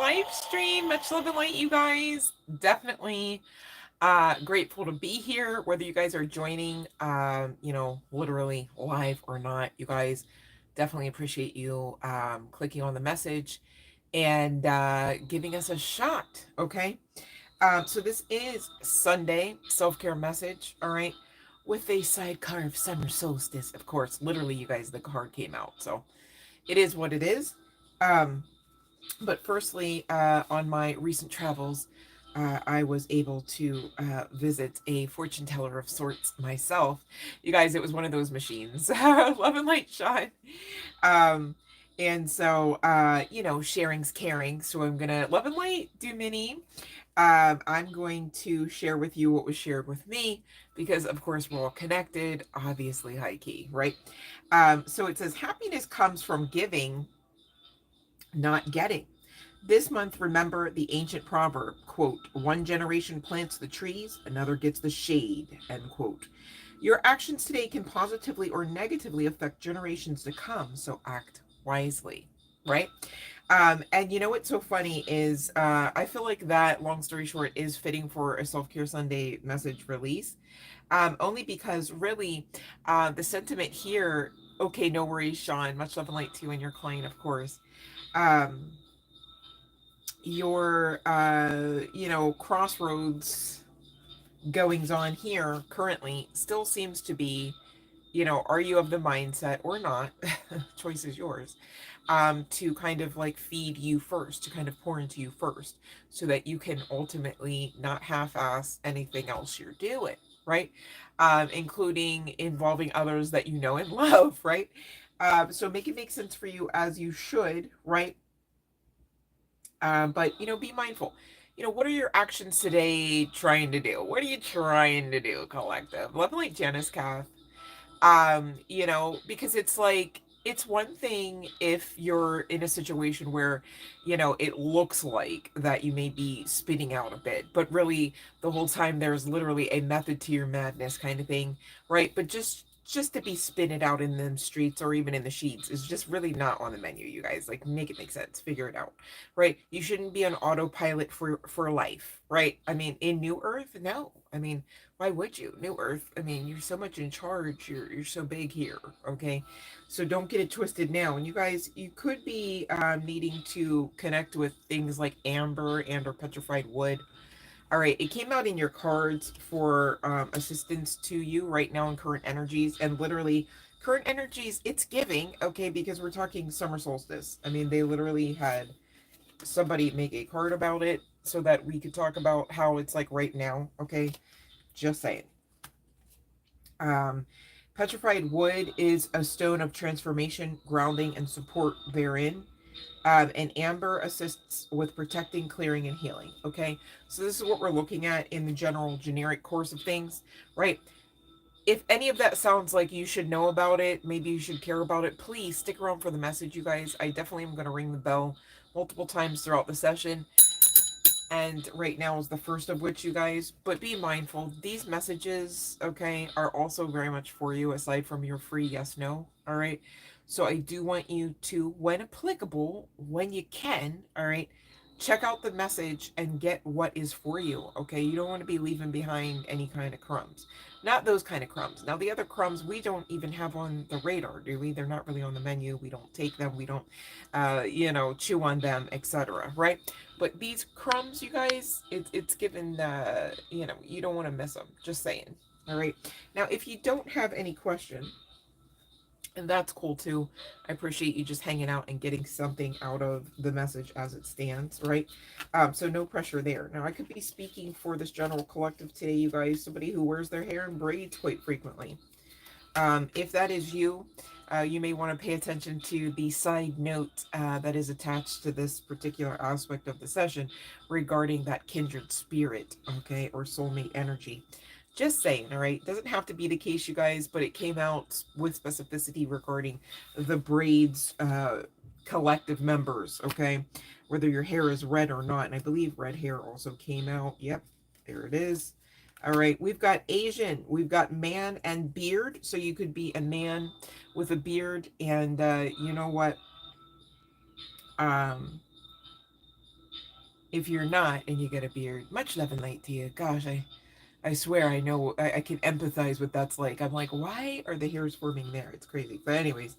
live stream. Much love and light, you guys. Definitely grateful to be here, whether you guys are joining, literally live or not. You guys, definitely appreciate you clicking on the message and giving us a shot. Okay. So this is Sunday self-care message. All right. With a sidecar of summer solstice, of course. Literally, you guys, the card came out. So it is what it is. Um, but firstly, on my recent travels, I was able to visit a fortune teller of sorts myself. You guys, it was one of those machines. Love and light shot. Um, and so, sharing's caring. So I'm going to love and light do mini. I'm going to share with you what was shared with me because, of course, we're all connected, obviously, high key, right? So it says happiness comes from giving, not getting. This month, remember the ancient proverb, quote, one generation plants the trees, another gets the shade, end quote. Your actions today can positively or negatively affect generations to come, so act wisely, right? And you know what's so funny is I feel like that, long story short, is fitting for a Self-Care Sunday message release. Only because really the sentiment here, okay, no worries, Sean, much love and light to you and your client, of course. Um, your crossroads goings on here currently still seems to be, are you of the mindset or not? Choice is yours. To kind of like feed you first, to kind of pour into you first, so that you can ultimately not half-ass anything else you're doing, right? Including involving others that you know and love, right? So make it make sense for you as you should, right? But be mindful. What are your actions today trying to do? What are you trying to do, collective? Love and like Janice Kath. Because it's like it's one thing if you're in a situation where, it looks like that you may be spinning out a bit, but really the whole time there's literally a method to your madness kind of thing, right? But just to be spinning out in them streets or even in the sheets is just really not on the menu, you guys. Like, make it make sense, figure it out, right? You shouldn't be on autopilot for life, right? I mean, in New Earth, no. I mean, why would you? New Earth, I mean, you're so much in charge. You're so big here, okay? So don't get it twisted now. And you guys, you could be needing to connect with things like amber and or petrified wood. All right, it came out in your cards for assistance to you right now in current energies, and literally current energies, it's giving, okay, because we're talking summer solstice. I mean, they literally had somebody make a card about it so that we could talk about how it's like right now, okay? Just saying. Petrified wood is a stone of transformation, grounding, and support therein. And amber assists with protecting, clearing, and healing. Okay, so this is what we're looking at in the general generic course of things, right? If any of that sounds like you should know about it, maybe you should care about it, please stick around for the message, you guys. I definitely am going to ring the bell multiple times throughout the session. And right now is the first of which, you guys, but be mindful, these messages, okay, are also very much for you aside from your free yes no. All right, so I do want you to, when applicable, when you can, all right, check out the message and get what is for you. Okay, you don't want to be leaving behind any kind of crumbs, not those kind of crumbs. Now the other crumbs we don't even have on the radar, do we? They're not really on the menu. We don't take them, we don't chew on them, etc., right? But these crumbs, you guys, it's given, you don't want to miss them. Just saying. All right. Now, if you don't have any question, and that's cool too, I appreciate you just hanging out and getting something out of the message as it stands, right? So no pressure there. Now, I could be speaking for this general collective today, you guys, somebody who wears their hair in braids quite frequently. If that is you, you may want to pay attention to the side note that is attached to this particular aspect of the session regarding that kindred spirit, okay, or soulmate energy. Just saying, all right? Doesn't have to be the case, you guys, but it came out with specificity regarding the braids collective members, okay? Whether your hair is red or not. And I believe red hair also came out. Yep, there it is. All right, we've got Asian, we've got man and beard. So you could be a man with a beard, and you know what? Um, If you're not and you get a beard, much love and light to you. Gosh, I swear I know, I can empathize with that's like. I'm like, why are the hairs forming there? It's crazy. But anyways,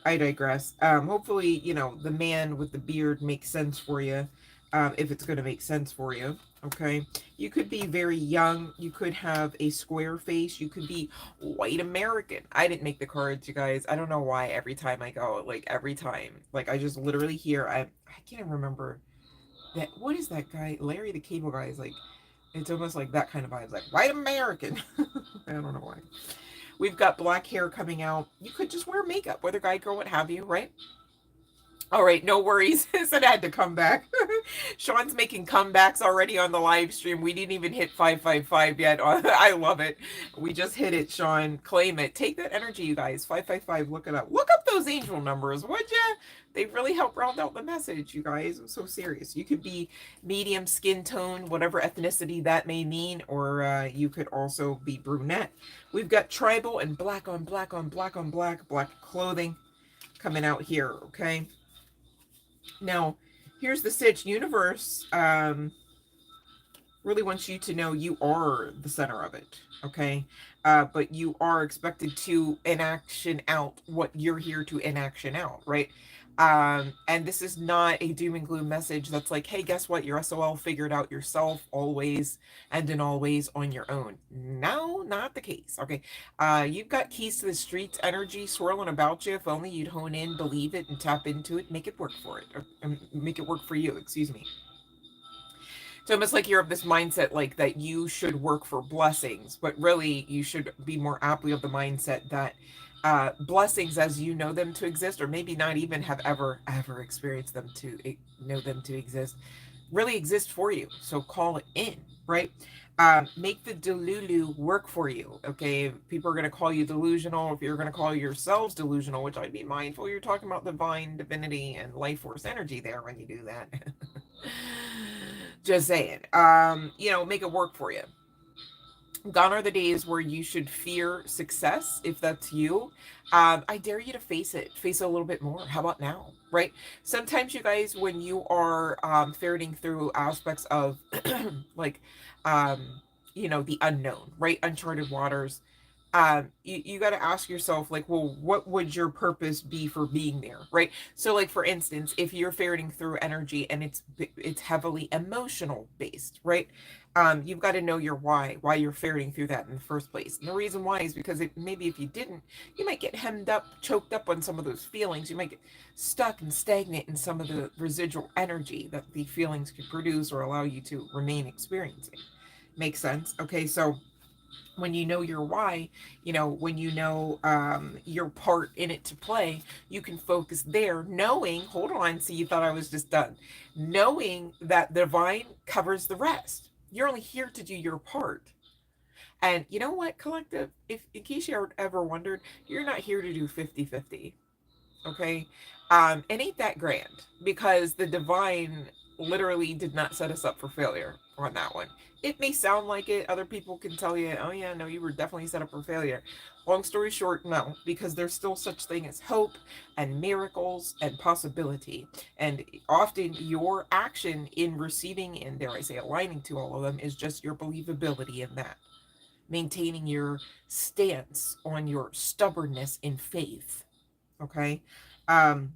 I digress. Hopefully, you know, the man with the beard makes sense for you, if it's going to make sense for you. Okay. You could be very young. You could have a square face. You could be white American. I didn't make the cards, you guys. I don't know why every time I go, like every time, like I just literally hear, I can't remember that. What is that guy? Larry the Cable Guy is like, it's almost like that kind of vibes, like white American. I don't know why. We've got black hair coming out. You could just wear makeup, whether guy, girl, what have you, right? All right, no worries. Said I had to come back. Sean's making comebacks already on the live stream. We didn't even hit 555 yet. I love it. We just hit it, Sean. Claim it. Take that energy, you guys. 555. Look it up. Look up those angel numbers, would ya? They really help round out the message, you guys. I'm so serious. You could be medium skin tone, whatever ethnicity that may mean, or you could also be brunette. We've got tribal and black on black on black on black, black clothing coming out here, okay? Now, here's the sitch. Universe really wants you to know you are the center of it, okay? But you are expected to enaction out what you're here to enaction out, right? And this is not a doom and gloom message that's like, hey, guess what? Your SOL figured out yourself always and in always on your own. No, not the case. Okay. You've got keys to the streets energy swirling about you. If only you'd hone in, believe it, and tap into it, make it work for it. Or make it work for you, excuse me. It's almost like you're of this mindset like that you should work for blessings, but really you should be more aptly of the mindset that blessings as you know them to exist, or maybe not even have ever experienced them to know them to exist, really exist for you. So call it in, right? Make the delulu work for you. Okay, if people are going to call you delusional, if you're going to call yourselves delusional, which I'd be mindful, you're talking about divine divinity and life force energy there when you do that. Just saying. You know, make it work for you. Gone are the days where you should fear success, if that's you. I dare you to face it a little bit more. How about now, right? Sometimes, you guys, when you are ferreting through aspects of like you know, the unknown, right? Uncharted waters, you got to ask yourself, like, well, what would your purpose be for being there, right? So, like, for instance, if you're ferreting through energy and it's heavily emotional based, right? You've got to know your why you're ferreting through that in the first place. And the reason why is because maybe if you didn't, you might get hemmed up, choked up on some of those feelings. You might get stuck and stagnant in some of the residual energy that the feelings could produce or allow you to remain experiencing. Makes sense? Okay, so when you know your why, you know, when you know your part in it to play, you can focus there, knowing, hold on, see, you thought I was just done, knowing that the divine covers the rest. You're only here to do your part. And you know what, collective, if in case you ever wondered, you're not here to do 50-50. Okay. It ain't that grand because the divine literally did not set us up for failure on that one. It may sound like it. Other people can tell you, oh yeah, no, you were definitely set up for failure. Long story short, no, because there's still such thing as hope and miracles and possibility. And often your action in receiving and, dare I say, aligning to all of them is just your believability in that. Maintaining your stance on your stubbornness in faith. Okay. Um,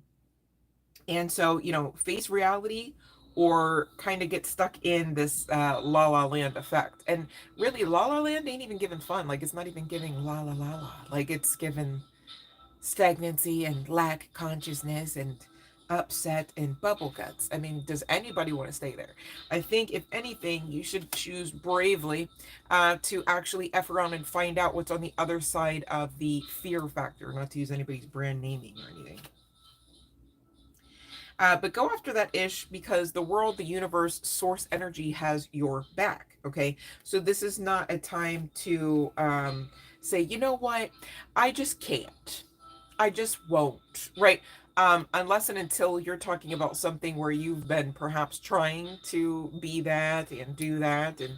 and so, you know, face reality or kind of get stuck in this la la land effect. And really, la la land ain't even giving fun. Like, it's not even giving la la la la. Like, it's given stagnancy and lack consciousness and upset and bubble guts. I mean, does anybody want to stay there? I think, if anything, you should choose bravely to actually F around and find out what's on the other side of the fear factor, not to use anybody's brand naming or anything. But go after that ish because the world, the universe, source energy has your back. Okay. So this is not a time to say, you know what? I just can't. I just won't. Right. Unless and until you're talking about something where you've been perhaps trying to be that and do that and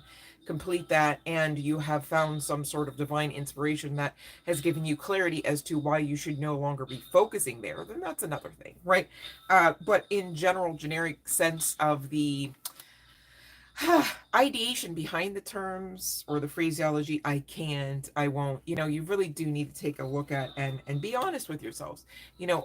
complete that, and you have found some sort of divine inspiration that has given you clarity as to why you should no longer be focusing there, then that's another thing, right? But in general, generic sense of the Ideation behind the terms or the phraseology, I can't, I won't. You really do need to take a look at and be honest with yourselves.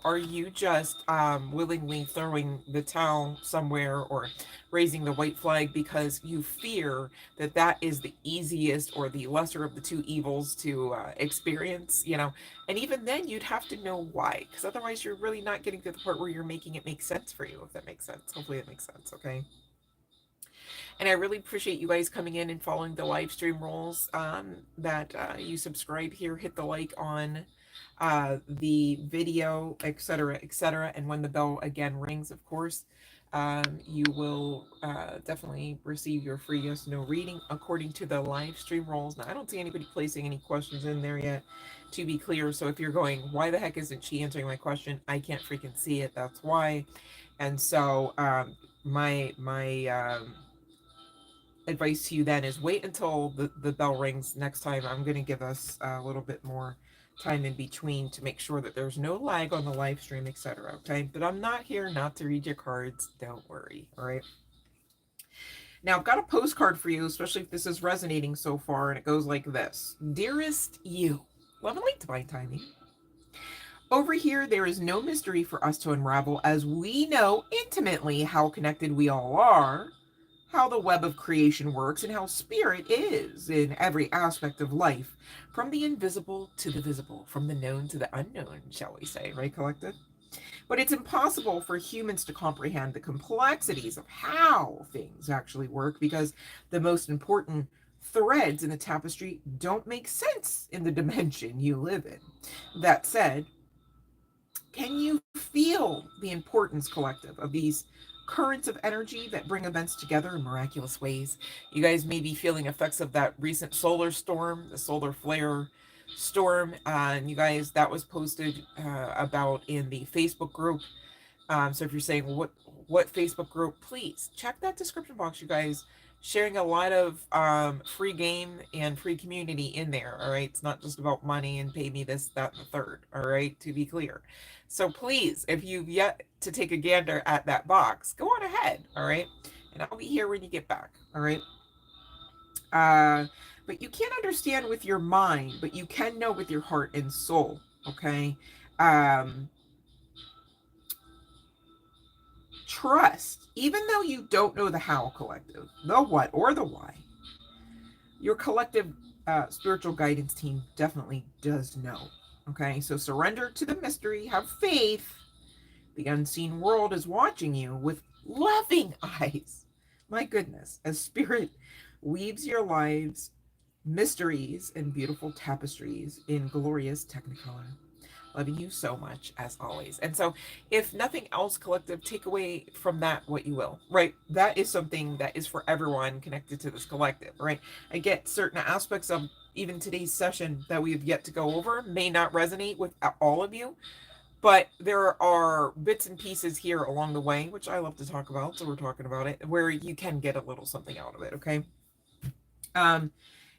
Are you just willingly throwing the towel somewhere or raising the white flag because you fear that that is the easiest or the lesser of the two evils to experience? And even then you'd have to know why, because otherwise you're really not getting to the part where you're making it make sense for you, if that makes sense. Hopefully it makes sense. Okay. And I really appreciate you guys coming in and following the live stream rules, that you subscribe here, hit the like on the video, etc., etc. And when the bell again rings, of course, you will definitely receive your free yes no reading according to the live stream rules. Now, I don't see anybody placing any questions in there yet, to be clear. So if you're going, why the heck isn't she answering my question? I can't freaking see it. That's why. And so my advice to you then is wait until the bell rings next time. I'm going to give us a little bit more time in between to make sure that there's no lag on the live stream, etc. Okay, but I'm not here not to read your cards. Don't worry. All right. Now I've got a postcard for you, especially if this is resonating so far, and it goes like this: Dearest you, love and light, divine timing. Over here, there is no mystery for us to unravel, as we know intimately how connected we all are, how the web of creation works, and how spirit is in every aspect of life, from the invisible to the visible, from the known to the unknown, shall we say, right, collective? But it's impossible for humans to comprehend the complexities of how things actually work, because the most important threads in the tapestry don't make sense in the dimension you live in. That said, can you feel the importance, collective, of these currents of energy that bring events together in miraculous ways? You guys may be feeling effects of that recent solar storm, the solar flare storm. And you guys, that was posted about in the Facebook group. So if you're saying, well, what Facebook group, please check that description box, you guys. Sharing a lot of free game and free community in there. All right, it's not just about money and pay me this, that, and the third. All right, to be clear. So please, if you've yet to take a gander at that box, go on ahead. All right, and I'll be here when you get back. All right. But you can't understand with your mind, but you can know with your heart and soul. Okay. Um, Trust, even though you don't know the how, collective, the what or the why, your collective spiritual guidance team definitely does know. Okay, so surrender to the mystery, have faith. The unseen world is watching you with loving eyes. My goodness, as spirit weaves your lives, mysteries, and beautiful tapestries in glorious technicolor. Loving you so much, as always. And so, if nothing else, collective, take away from that what you will, right? That is something that is for everyone connected to this collective, right? I get certain aspects of even today's session that we have yet to go over may not resonate with all of you, but there are bits and pieces here along the way, which I love to talk about. So, we're talking about it, where you can get a little something out of it, okay? Um,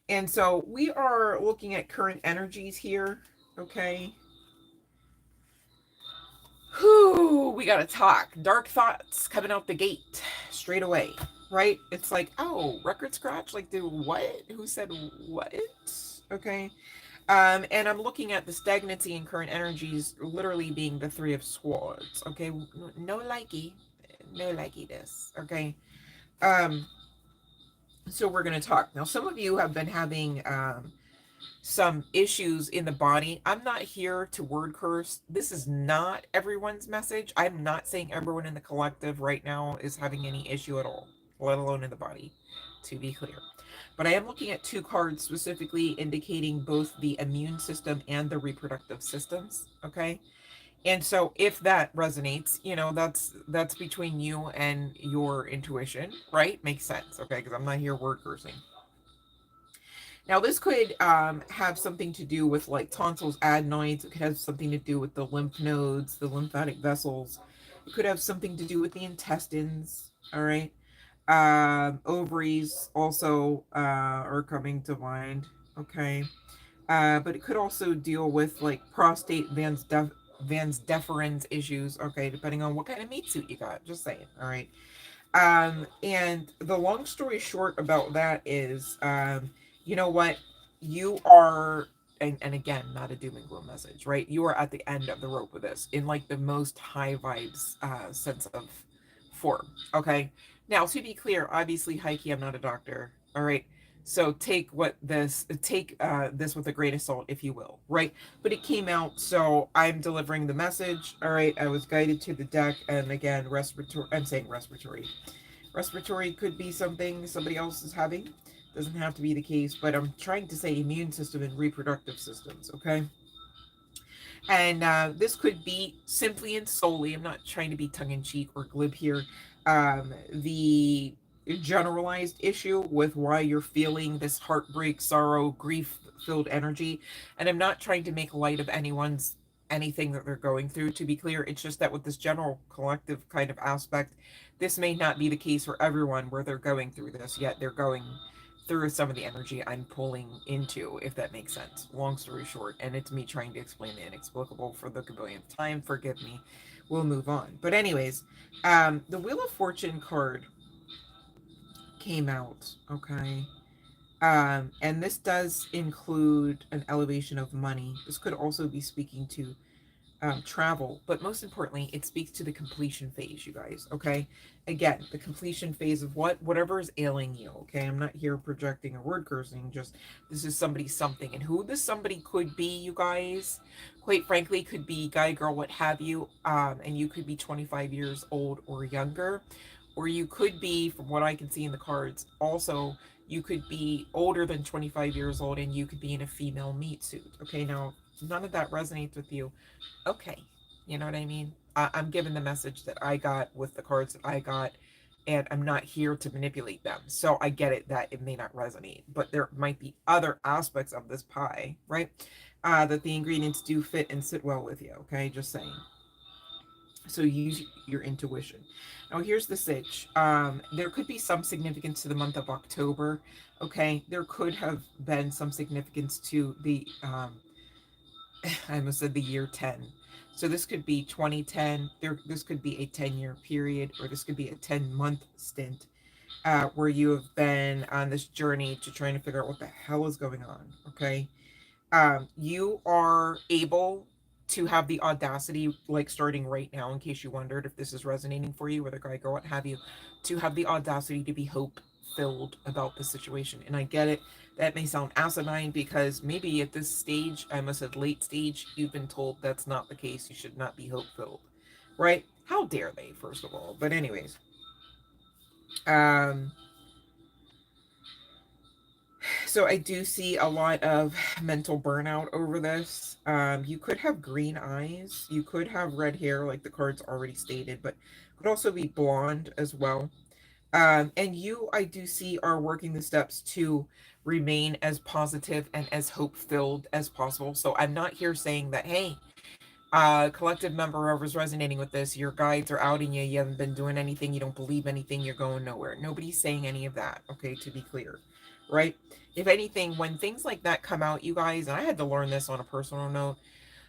and so, we are looking at current energies here, okay? Whew, we gotta talk. Dark thoughts coming out the gate straight away, right? It's like, oh, record scratch? Like, do what? Who said what? Okay. And I'm looking at the stagnancy in current energies literally being the Three of Swords. Okay. No likey. No likey this. Okay. Um, so we're gonna talk. Now, some of you have been having some issues in the body. I'm not here to word curse. This is not everyone's message. I'm not saying everyone in the collective right now is having any issue at all, let alone in the body, to be clear. But I am looking at two cards specifically indicating both the immune system and the reproductive systems. Okay. And so if that resonates, that's between you and your intuition, right? Makes sense. Okay. Because I'm not here word cursing. Now, this could have something to do with like tonsils, adenoids. It could have something to do with the lymph nodes, the lymphatic vessels. It could have something to do with the intestines. All right. Ovaries also are coming to mind. Okay. But it could also deal with like prostate, Vans deferens issues. Okay. Depending on what kind of meat suit you got. Just saying. All right. And the long story short about that is, you know what? You are, and again, not a doom and gloom message, right? You are at the end of the rope with this in like the most high vibes sense of form. Okay. Now, to be clear, obviously, Heike, I'm not a doctor. All right. So take this with a grain of salt, if you will, right? But it came out, so I'm delivering the message. All right. I was guided to the deck, and again, respiratory. I'm saying respiratory. Respiratory could be something somebody else is having. Doesn't have to be the case, but I'm trying to say immune system and reproductive systems, okay? And this could be simply and solely, I'm not trying to be tongue in cheek or glib here, the generalized issue with why you're feeling this heartbreak, sorrow, grief filled energy. And I'm not trying to make light of anyone's anything that they're going through, to be clear. It's just that with this general collective kind of aspect, this may not be the case for everyone where they're going through this, yet they're going through some of the energy I'm pulling into, if that makes sense. Long story short, and it's me trying to explain the inexplicable for the billionth time. Forgive me. We'll move on. But anyways, the Wheel of Fortune card came out, okay? And this does include an elevation of money. This could also be speaking to travel, but most importantly, it speaks to the completion phase, you guys. Okay, again, the completion phase of whatever is ailing you. Okay, I'm not here projecting or word cursing. Just this is somebody something, and who this somebody could be, you guys. Quite frankly, could be guy, girl, what have you. And you could be 25 years old or younger, or you could be, from what I can see in the cards, also you could be older than 25 years old, and you could be in a female meat suit. Okay, now none of that resonates with you. Okay, you know what I mean? I'm given the message that I got with the cards that I got, and I'm not here to manipulate them. So I get it that it may not resonate, but there might be other aspects of this pie, right? That the ingredients do fit and sit well with you. Okay, just saying. So use your intuition. Now here's the sitch. There could be some significance to the month of October. Okay, there could have been some significance to the I almost said the year 10. So this could be 2010. This could be a 10-year period, or this could be a 10-month stint where you have been on this journey to trying to figure out what the hell is going on. Okay. You are able to have the audacity, like starting right now, in case you wondered if this is resonating for you, whether guy, girl, what have you, to have the audacity to be hope filled about the situation. And I get it. That may sound asinine because maybe at this stage, I must have late stage, you've been told that's not the case. You should not be hope filled, right? How dare they, first of all? But anyways, um, so I do see a lot of mental burnout over this. You could have green eyes. You could have red hair, like the cards already stated, but could also be blonde as well. And you, I do see, are working the steps to remain as positive and as hope filled as possible. So I'm not here saying that, hey, collective member, whoever's resonating with this, your guides are outing you. You haven't been doing anything. You don't believe anything. You're going nowhere. Nobody's saying any of that. Okay, to be clear, right? If anything, when things like that come out, you guys, and I had to learn this on a personal note.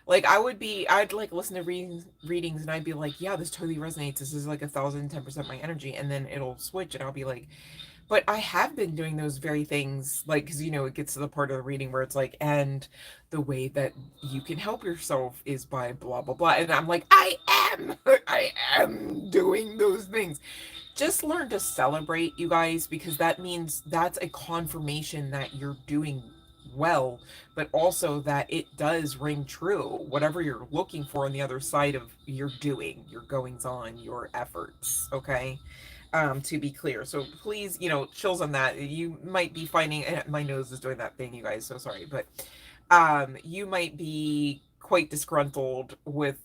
Like I'd like listen to readings, and I'd be like, yeah, this totally resonates. This is like 1,010% my energy, and then it'll switch, and I'll be like, but I have been doing those very things, like, because, it gets to the part of the reading where it's like, and the way that you can help yourself is by blah, blah, blah. And I'm like, I am doing those things. Just learn to celebrate, you guys, because that means that's a confirmation that you're doing well, but also that it does ring true. Whatever you're looking for on the other side of your doing, your goings on, your efforts, okay? To be clear. So please, chills on that. You might be finding my nose is doing that thing, you guys. So sorry, but you might be quite disgruntled with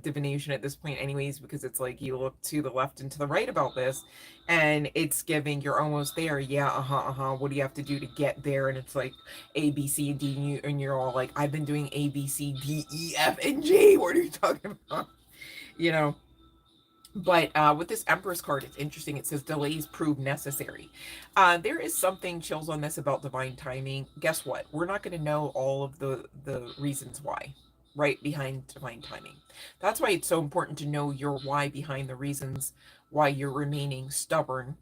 divination at this point anyways, because it's like you look to the left and to the right about this, and it's giving you're almost there. Yeah, what do you have to do to get there? And it's like A, B, C, and D, and you're all like, I've been doing A, B, C, D, E, F, and G. What are you talking about? you know but with this Empress card, it's interesting. It says delays prove necessary. There is something chills on this about divine timing. Guess what? We're not going to know all of the reasons why, right, behind divine timing. That's why it's so important to know your why behind the reasons why you're remaining stubborn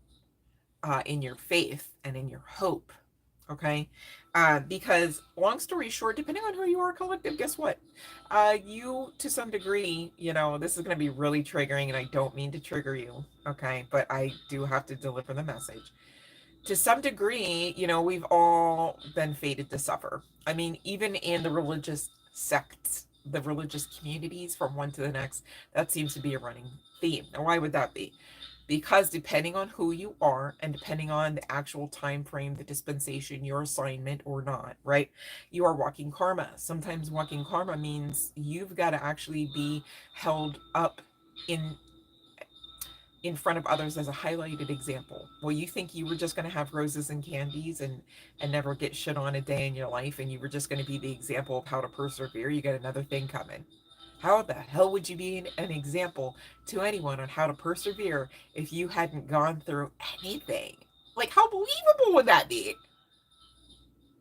in your faith and in your hope. Okay, because long story short, depending on who you are, collective, guess what? You, to some degree, you know, this is going to be really triggering, and I don't mean to trigger you, okay, but I do have to deliver the message. To some degree, you know, we've all been fated to suffer. I mean, even in the religious sects, the religious communities, from one to the next, that seems to be a running theme. Now, why would that be? Because depending on who you are and depending on the actual time frame, the dispensation, your assignment or not, right, you are walking karma. Sometimes walking karma means you've got to actually be held up in front of others as a highlighted example. Well, you think you were just going to have roses and candies and never get shit on a day in your life, and you were just going to be the example of how to persevere? You got another thing coming. How the hell would you be an example to anyone on how to persevere if you hadn't gone through anything? Like, how believable would that be?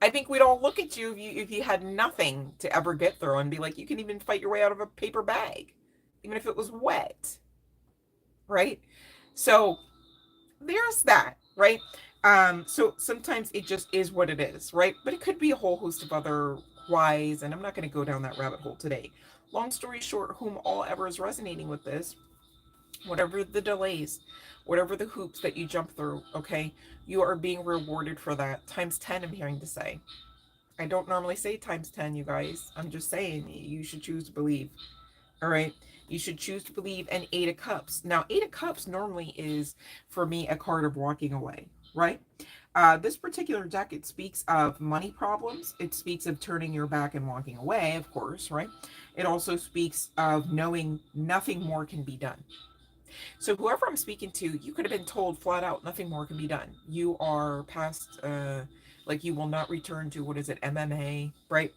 I think we'd all look at you if you had nothing to ever get through and be like, you can even fight your way out of a paper bag, even if it was wet, right? So there's that, right? So sometimes it just is what it is, right? But it could be a whole host of other whys, and I'm not going to go down that rabbit hole today. Long story short, whom all ever is resonating with this, whatever the delays, whatever the hoops that you jump through, okay, you are being rewarded for that. Times 10, I'm hearing to say. I don't normally say times 10, you guys. I'm just saying you should choose to believe. All right. You should choose to believe. And Eight of Cups. Now, Eight of Cups normally is, for me, a card of walking away, right? This particular deck, it speaks of money problems. It speaks of turning your back and walking away, of course, right? It also speaks of knowing nothing more can be done. So whoever I'm speaking to, you could have been told flat out, nothing more can be done. You are past, like you will not return to, what is it, MMA, right?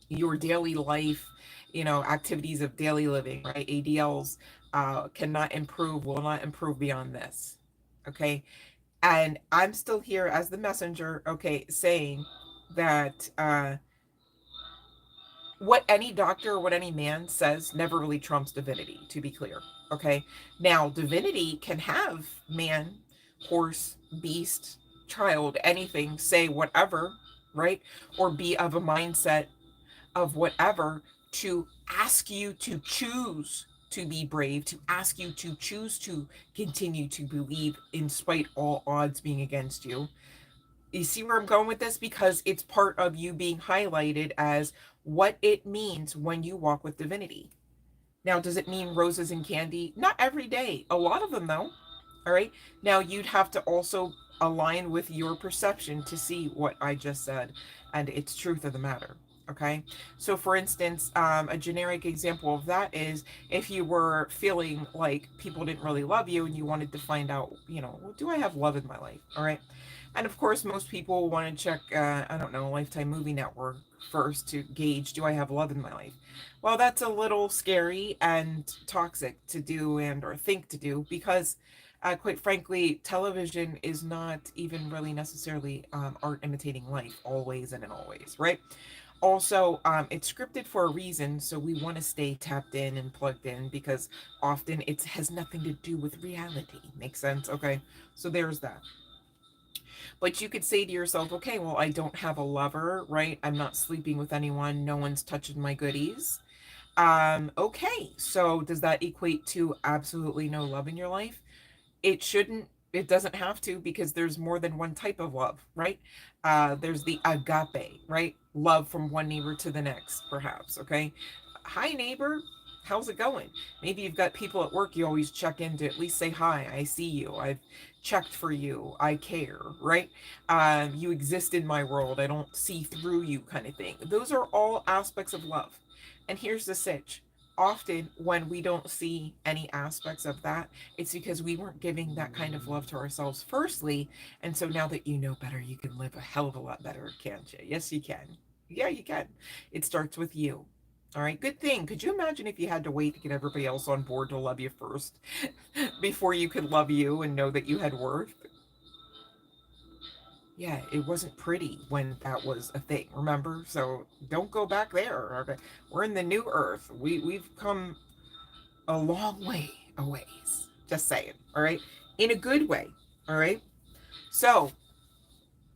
Your daily life, you know, activities of daily living, right? ADLs cannot improve, will not improve beyond this. Okay. And I'm still here as the messenger, okay, saying that what any doctor or what any man says never really trumps divinity, to be clear. Okay. Now, divinity can have man, horse, beast, child, anything, say whatever, right? Or be of a mindset of whatever to ask you to choose to be brave, to ask you to choose to continue to believe in spite all odds being against you. You see where I'm going with this? Because it's part of you being highlighted as what it means when you walk with divinity. Now, does it mean roses and candy? Not every day. A lot of them, though. All right. Now, you'd have to also align with your perception to see what I just said and its truth of the matter. Okay. So, for instance, a generic example of that is if you were feeling like people didn't really love you and you wanted to find out, you know, well, do I have love in my life? All right. And of course, most people want to check, I don't know, Lifetime Movie Network first to gauge, do I have love in my life? Well, that's a little scary and toxic to do and or think to do because, quite frankly, television is not even really necessarily art imitating life always and in always, right? Also, it's scripted for a reason, so we want to stay tapped in and plugged in because often it has nothing to do with reality. Makes sense? Okay, so there's that. But you could say to yourself, okay, well, I don't have a lover, right? I'm not sleeping with anyone. No one's touching my goodies. Okay, so does that equate to absolutely no love in your life? It shouldn't. It doesn't have to because there's more than one type of love, right? There's the agape, right? Love from one neighbor to the next, perhaps. Okay. Hi, neighbor. How's it going? Maybe you've got people at work you always check in to at least say hi. I see you. I've checked for you. I care, right? You exist in my world. I don't see through you, kind of thing. Those are all aspects of love. And here's the sitch. Often, when we don't see any aspects of that, it's because we weren't giving that kind of love to ourselves, firstly. And so now that you know better, you can live a hell of a lot better, can't you? Yes, you can. Yeah, you can. It starts with you. All right, good thing. Could you imagine if you had to wait to get everybody else on board to love you first before you could love you and know that you had worth? Yeah, it wasn't pretty when that was a thing, remember? So don't go back there. Okay. We're in the new earth. We've come a long way a ways. Just saying, all right? In a good way, all right? So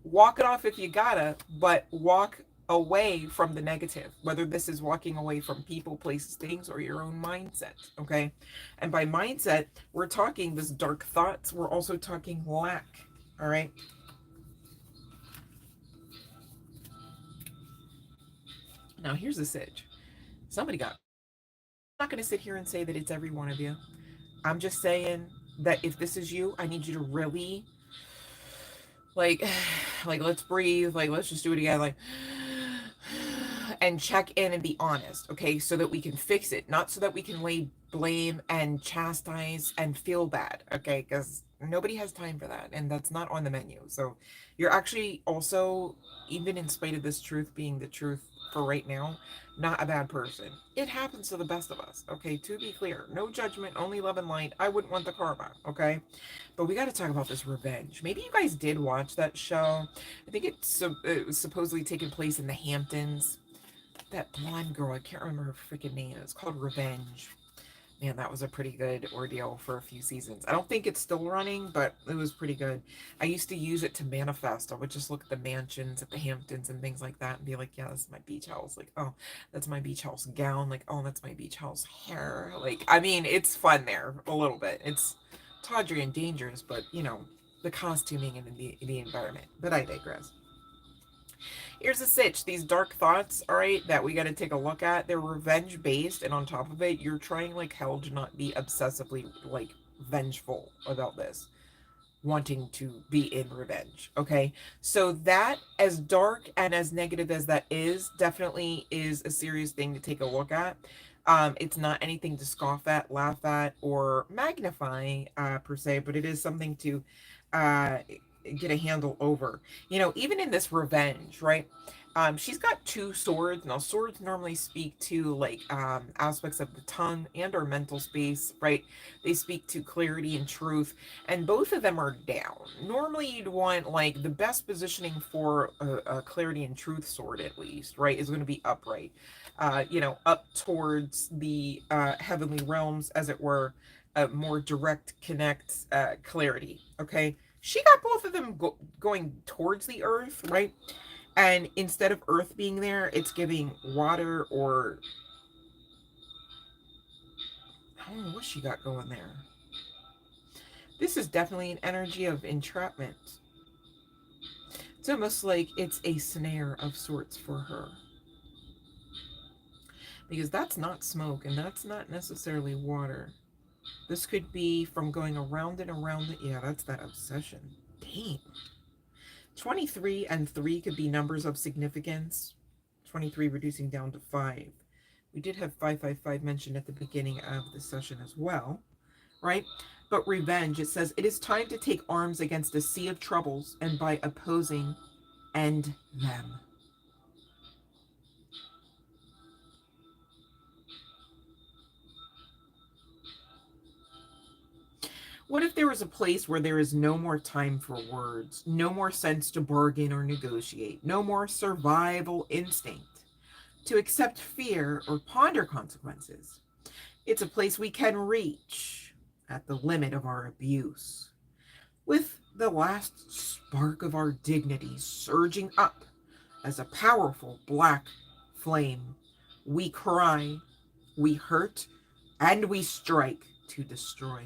walk it off if you gotta, but walk away from the negative, whether this is walking away from people, places, things, or your own mindset, okay? And by mindset, we're talking this dark thoughts, we're also talking lack, all right? Now, here's the sitch. Somebody got, I'm not going to sit here and say that it's every one of you. I'm just saying that if this is you, I need you to really, like, like, let's breathe, like, let's just do it again, like, and check in and be honest, okay? So that we can fix it, not so that we can lay blame and chastise and feel bad, okay? Because nobody has time for that, and that's not on the menu. So you're actually also, even in spite of this truth being the truth for right now, not a bad person. It happens to the best of us, okay? To be clear, no judgment, only love and light. I wouldn't want the karma, okay? But we got to talk about this revenge. Maybe you guys did watch that show. I think it was supposedly taking place in the Hamptons. That blonde girl, I can't remember her freaking name. It's called Revenge. Man, that was a pretty good ordeal for a few seasons. I don't think it's still running, but it was pretty good. I used to use it to manifest. I would just look at the mansions at the Hamptons and things like that and be like, yeah, this is my beach house. Like, oh, that's my beach house gown. Like, oh, that's my beach house hair. Like, I mean, it's fun there a little bit. It's tawdry and dangerous, but, you know, the costuming and the environment. But I digress. Here's the sitch. These dark thoughts, all right, that we got to take a look at. They're revenge based, and on top of it, you're trying like hell to not be obsessively like vengeful about this, wanting to be in revenge. Okay, so that, as dark and as negative as that is, definitely is a serious thing to take a look at. It's not anything to scoff at, laugh at, or magnify per se, but it is something to uh, get a handle over. You know, even in this revenge, right? She's got two swords. Now, swords normally speak to like aspects of the tongue and our mental space, right? They speak to clarity and truth, and both of them are down. Normally, you'd want like the best positioning for a clarity and truth sword, at least, right? Is going to be upright, you know, up towards the heavenly realms, as it were, a more direct connect clarity. Okay, she got both of them going towards the earth, right? And instead of earth being there, it's giving water, or I don't know what she got going there. This is definitely an energy of entrapment. It's almost like it's a snare of sorts for her. Because that's not smoke, and that's not necessarily water. This could be from going around and around. Yeah, that's that obsession. Dang. 23 and 3 could be numbers of significance. 23 reducing down to 5. We did have 555 mentioned at the beginning of the session as well, right? But revenge, it says, it is time to take arms against a sea of troubles, and by opposing, end them. What if there was a place where there is no more time for words, no more sense to bargain or negotiate, no more survival instinct to accept fear or ponder consequences? It's a place we can reach at the limit of our abuse, with the last spark of our dignity surging up as a powerful black flame. We cry, we hurt, and we strike to destroy.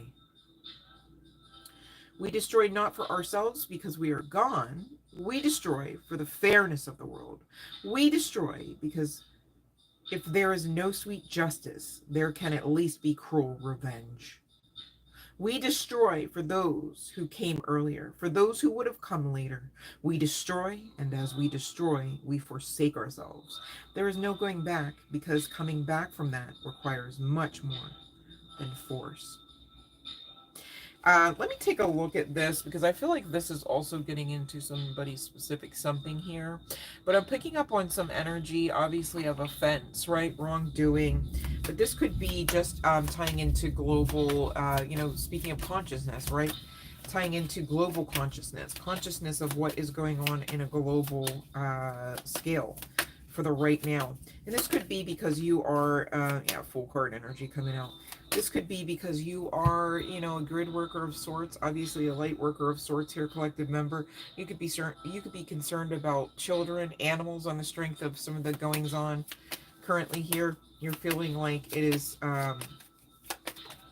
We destroy not for ourselves because we are gone. We destroy for the fairness of the world. We destroy because if there is no sweet justice, there can at least be cruel revenge. We destroy for those who came earlier, for those who would have come later. We destroy, and as we destroy, we forsake ourselves. There is no going back, because coming back from that requires much more than force. Let me take a look at this, because I feel like this is also getting into somebody's specific something here. But I'm picking up on some energy, obviously, of offense, right? Wrongdoing. But this could be just tying into global, you know, speaking of consciousness, right? Tying into global consciousness of what is going on in a global scale for the right now. And this could be because you are, yeah, full card energy coming out. This could be because you are, you know, a grid worker of sorts, obviously a light worker of sorts here, collective member. You could be concerned about children, animals, on the strength of some of the goings on currently here. You're feeling like it is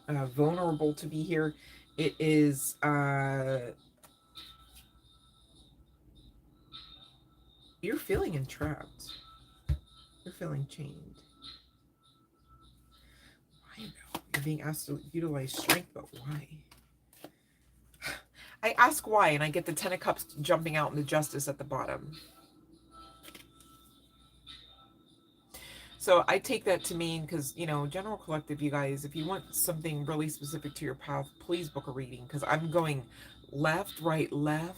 vulnerable to be here. It is you're feeling entrapped. You're feeling chained. I know. You're being asked to utilize strength, but why? I ask why, and I get the Ten of Cups jumping out and the Justice at the bottom. So I take that to mean, because, you know, general collective, you guys, if you want something really specific to your path, please book a reading, because I'm going left, right, left,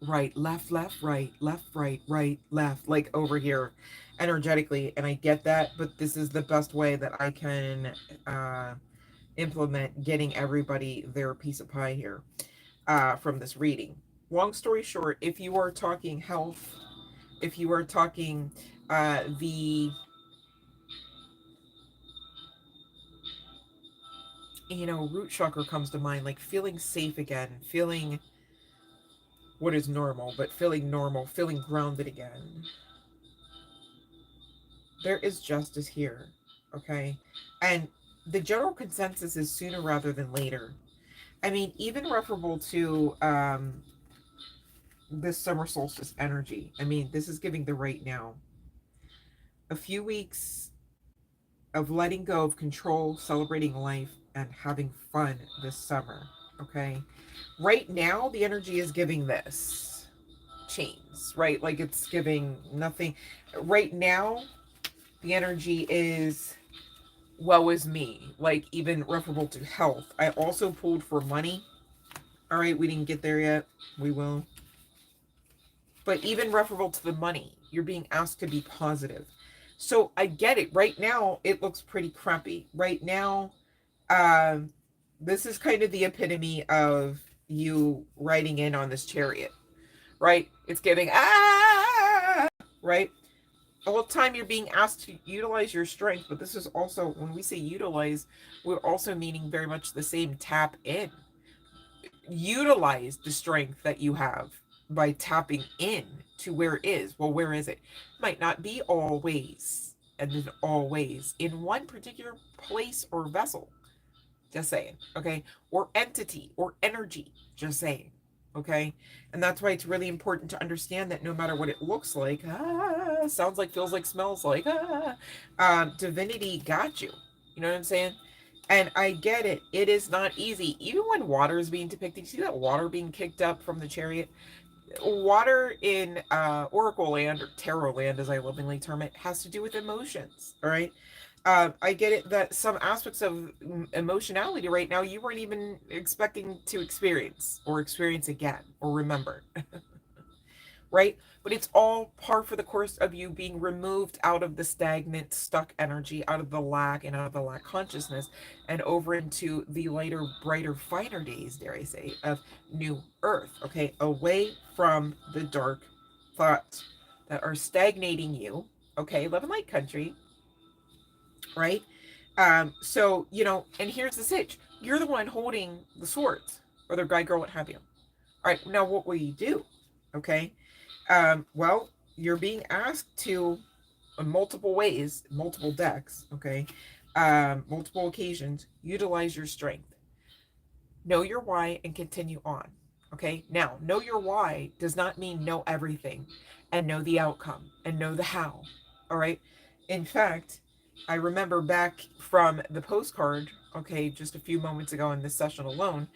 right, left, left, right, right, left, like over here energetically. And I get that, but this is the best way that I can implement getting everybody their piece of pie here from this reading. Long story short, if you are talking health, if you are talking the, you know, root chakra comes to mind, like feeling safe again, feeling what is normal, but feeling normal, feeling grounded again. There is justice here, okay? And the general consensus is sooner rather than later. I mean, even referable to this summer solstice energy. I mean, this is giving the right now. A few weeks of letting go of control, celebrating life, and having fun this summer, okay? Right now, the energy is giving this. Chains, right? Like it's giving nothing. Right now, the energy is woe is me, like even referable to health. I also pulled for money. All right, we didn't get there yet. We will. But even referable to the money, you're being asked to be positive. So I get it. Right now, it looks pretty crappy. Right now, um, this is kind of the epitome of you riding in on this chariot, right? It's giving, right? The whole time you're being asked to utilize your strength, but this is also, when we say utilize, we're also meaning very much the same tap in. Utilize the strength that you have by tapping in to where it is. Well, where is it? Might not be always and then always in one particular place or vessel. Just saying, okay? Or entity or energy. Just saying, okay? And that's why it's really important to understand that no matter what it looks like, sounds like, feels like, smells like, divinity got you. You know what I'm saying? And I get it. It is not easy. Even when water is being depicted, you see that water being kicked up from the chariot? Water in Oracle land, or tarot land as I lovingly term it, has to do with emotions. All right. I get it that some aspects of emotionality right now you weren't even expecting to experience or experience again or remember. Right? But it's all par for the course of you being removed out of the stagnant, stuck energy, out of the lack and out of the lack consciousness, and over into the lighter, brighter, finer days, dare I say, of new earth. Okay? Away from the dark thoughts that are stagnating you. Okay? Love and light country. Right? So, you know, and here's the sitch. You're the one holding the swords, or the guy, girl, what have you. All right, now what will you do? Okay. Well, you're being asked to, in multiple ways, multiple decks, okay, multiple occasions, utilize your strength. Know your why and continue on. Okay. Now, know your why does not mean know everything and know the outcome and know the how. All right. In fact, I remember back from the postcard, okay, just a few moments ago in this session alone,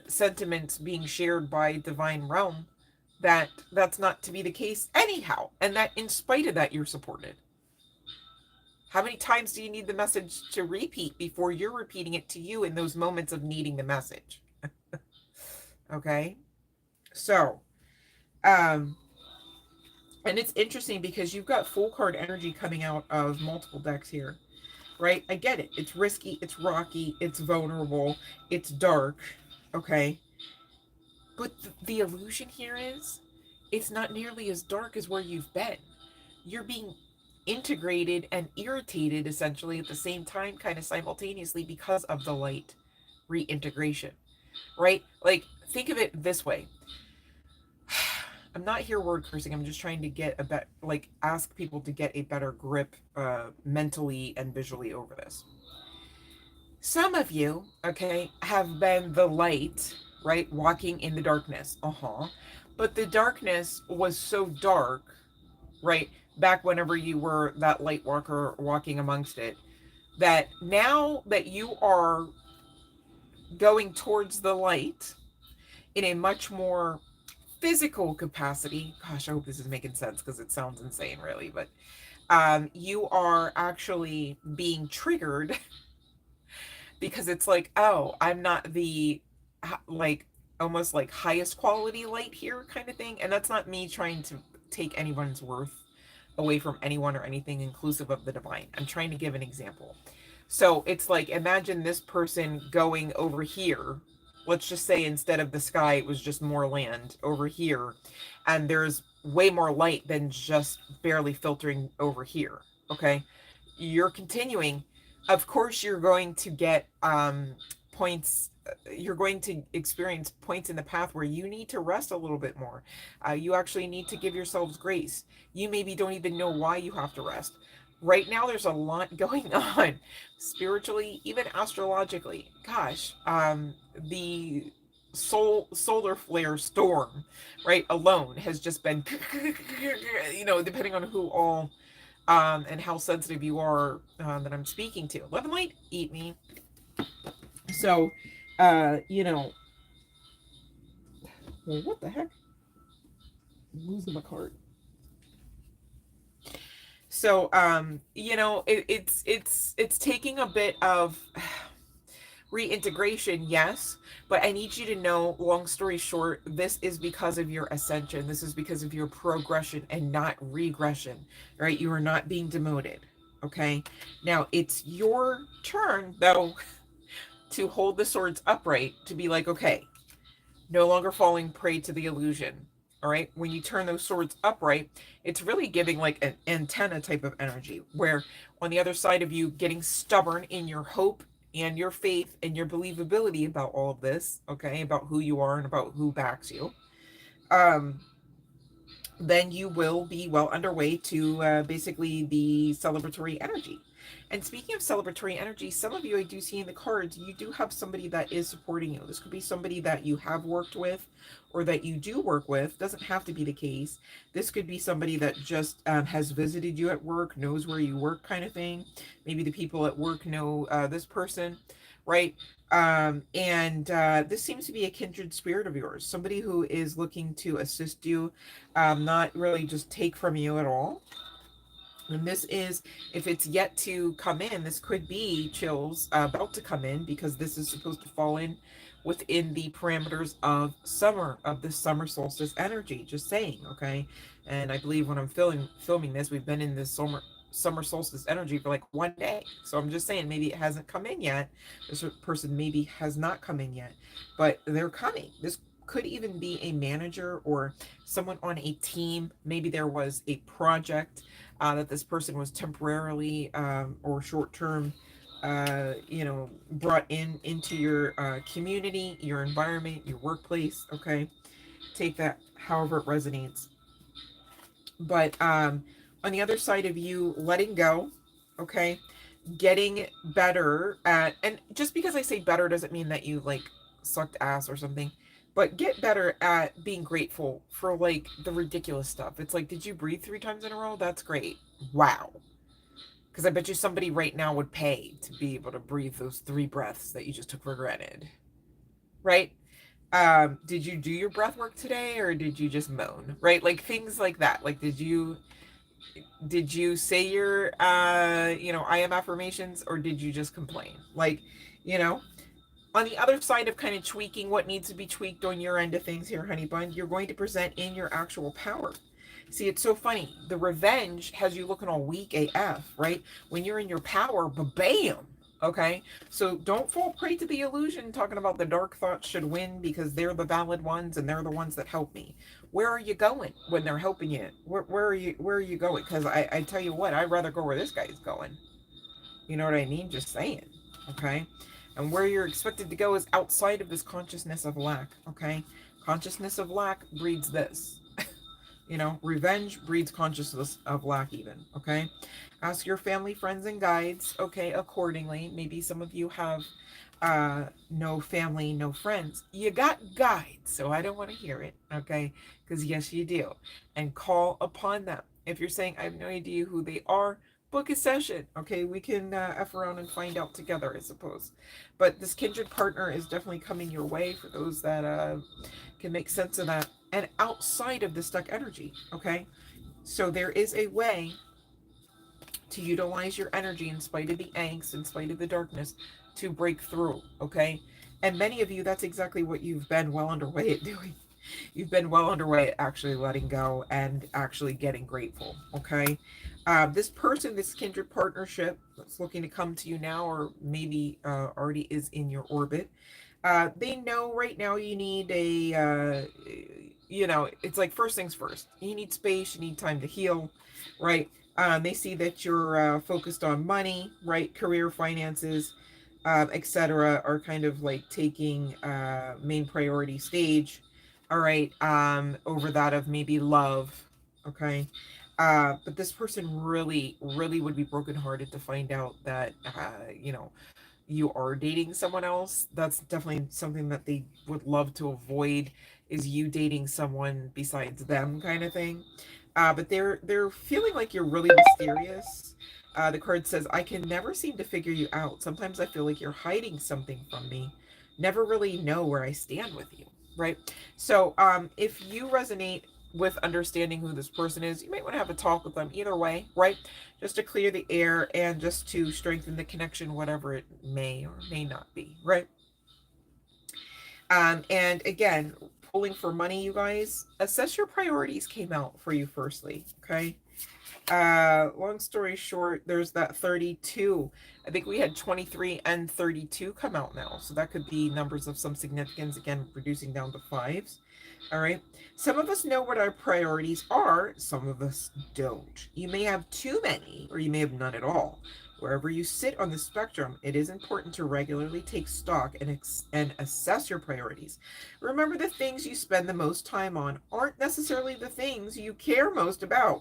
sentiments being shared by Divine Realm that that's not to be the case anyhow, and that in spite of that, you're supported. How many times do you need the message to repeat before you're repeating it to you in those moments of needing the message? Okay. So, and it's interesting because you've got full card energy coming out of multiple decks here, right? I get it. It's risky, it's rocky, it's vulnerable, it's dark, okay? But the illusion here is it's not nearly as dark as where you've been. You're being integrated and irritated essentially at the same time, kind of simultaneously, because of the light reintegration, right? Like, think of it this way. I'm not here word cursing. I'm just trying to get a better, like, ask people to get a better grip mentally and visually over this. Some of you, okay, have been the light, right, walking in the darkness. But the darkness was so dark, right, back whenever you were that light walker walking amongst it, that now that you are going towards the light in a much more physical capacity. Gosh, I hope this is making sense because it sounds insane, really. But you are actually being triggered because it's like, oh, I'm not the, like, almost like highest quality light here kind of thing. And that's not me trying to take anyone's worth away from anyone or anything, inclusive of the divine. I'm trying to give an example. So it's like, imagine this person going over here. Let's just say instead of the sky, it was just more land over here. And there's way more light than just barely filtering over here. Okay. You're continuing. Of course, you're going to get points. You're going to experience points in the path where you need to rest a little bit more. You actually need to give yourselves grace. You maybe don't even know why you have to rest. Right now, there's a lot going on spiritually, even astrologically. Gosh, the solar flare storm, right, alone has just been, depending on who all and how sensitive you are that I'm speaking to. Love and light, eat me. So, well, what the heck? I'm losing my card. So, it's taking a bit of reintegration, yes, but I need you to know, long story short, this is because of your ascension. This is because of your progression and not regression, right? You are not being demoted, okay? Now, it's your turn, though, to hold the swords upright, to be like, okay, no longer falling prey to the illusion. All right. When you turn those swords upright, it's really giving like an antenna type of energy, where on the other side of you getting stubborn in your hope and your faith and your believability about all of this, okay, about who you are and about who backs you, then you will be well underway to basically the celebratory energy. And speaking of celebratory energy, some of you I do see in the cards, you do have somebody that is supporting you. This could be somebody that you have worked with or that you do work with. Doesn't have to be the case. This could be somebody that just has visited you at work, knows where you work kind of thing. Maybe the people at work know this person, right? This seems to be a kindred spirit of yours, somebody who is looking to assist you, not really just take from you at all. And this is, if it's yet to come in, this could be chills about to come in, because this is supposed to fall in within the parameters of summer, of the summer solstice energy. Just saying, okay? And I believe when I'm filming this, we've been in this summer solstice energy for like 1 day. So I'm just saying, maybe it hasn't come in yet. This person maybe has not come in yet, but they're coming. This could even be a manager or someone on a team. Maybe there was a project that this person was temporarily or short-term, brought into your community, your environment, your workplace. Okay, take that however it resonates. But on the other side of you letting go, okay, getting better at, and just because I say better doesn't mean that you like sucked ass or something, but get better at being grateful for like the ridiculous stuff. It's like, did you breathe 3 times in a row? That's great. Wow. Because I bet you somebody right now would pay to be able to breathe those 3 breaths that you just took for granted. Right? Did you do your breath work today, or did you just moan? Right? Like things like that. Like, did you say your I am affirmations, or did you just complain? Like, on the other side of kind of tweaking what needs to be tweaked on your end of things here, honey bun, you're going to present in your actual power. See, it's so funny. The revenge has you looking all weak AF, right? When you're in your power, bam, Okay, so don't fall prey to the illusion talking about the dark thoughts should win because they're the valid ones and they're the ones that help me. Where are you going when they're helping you? Where are you going? Because I tell you what, I'd rather go where this guy's going. You know what I mean? Just saying. Okay, and where you're expected to go is outside of this consciousness of lack. Okay, consciousness of lack breeds this. You know, revenge breeds consciousness of lack, even. Okay, ask your family, friends, and guides, okay, accordingly. Maybe some of you have no family, no friends. You got guides, so I don't want to hear it, okay, because yes, you do. And call upon them. If you're saying, I have no idea who they are, book a session, okay? We can F around and find out together, I suppose. But this kindred partner is definitely coming your way for those that can make sense of that. And outside of the stuck energy, okay? So there is a way to utilize your energy in spite of the angst, in spite of the darkness, to break through, okay? And many of you, that's exactly what you've been well underway at doing. You've been well underway at actually letting go and actually getting grateful, okay? This person, this kindred partnership that's looking to come to you now, or maybe already is in your orbit, they know right now you need it's like first things first. You need space, you need time to heal, right? They see that you're focused on money, right? Career, finances, etc., are kind of like taking main priority stage, all right, over that of maybe love, okay? But this person really, really would be brokenhearted to find out that, you are dating someone else. That's definitely something that they would love to avoid, is you dating someone besides them, kind of thing. But they're feeling like you're really mysterious. The card says, I can never seem to figure you out. Sometimes I feel like you're hiding something from me. Never really know where I stand with you, right? So if you resonate with understanding who this person is, you might want to have a talk with them either way, right? Just to clear the air and just to strengthen the connection, whatever it may or may not be, right? And again, pulling for money, you guys, assess your priorities came out for you firstly, okay? Long story short, there's that 32. I think we had 23 and 32 come out now, so that could be numbers of some significance, again reducing down to fives. All right, some of us know what our priorities are, some of us don't. You may have too many, or you may have none at all. Wherever you sit on the spectrum, it is important to regularly take stock and assess your priorities. Remember, the things you spend the most time on aren't necessarily the things you care most about.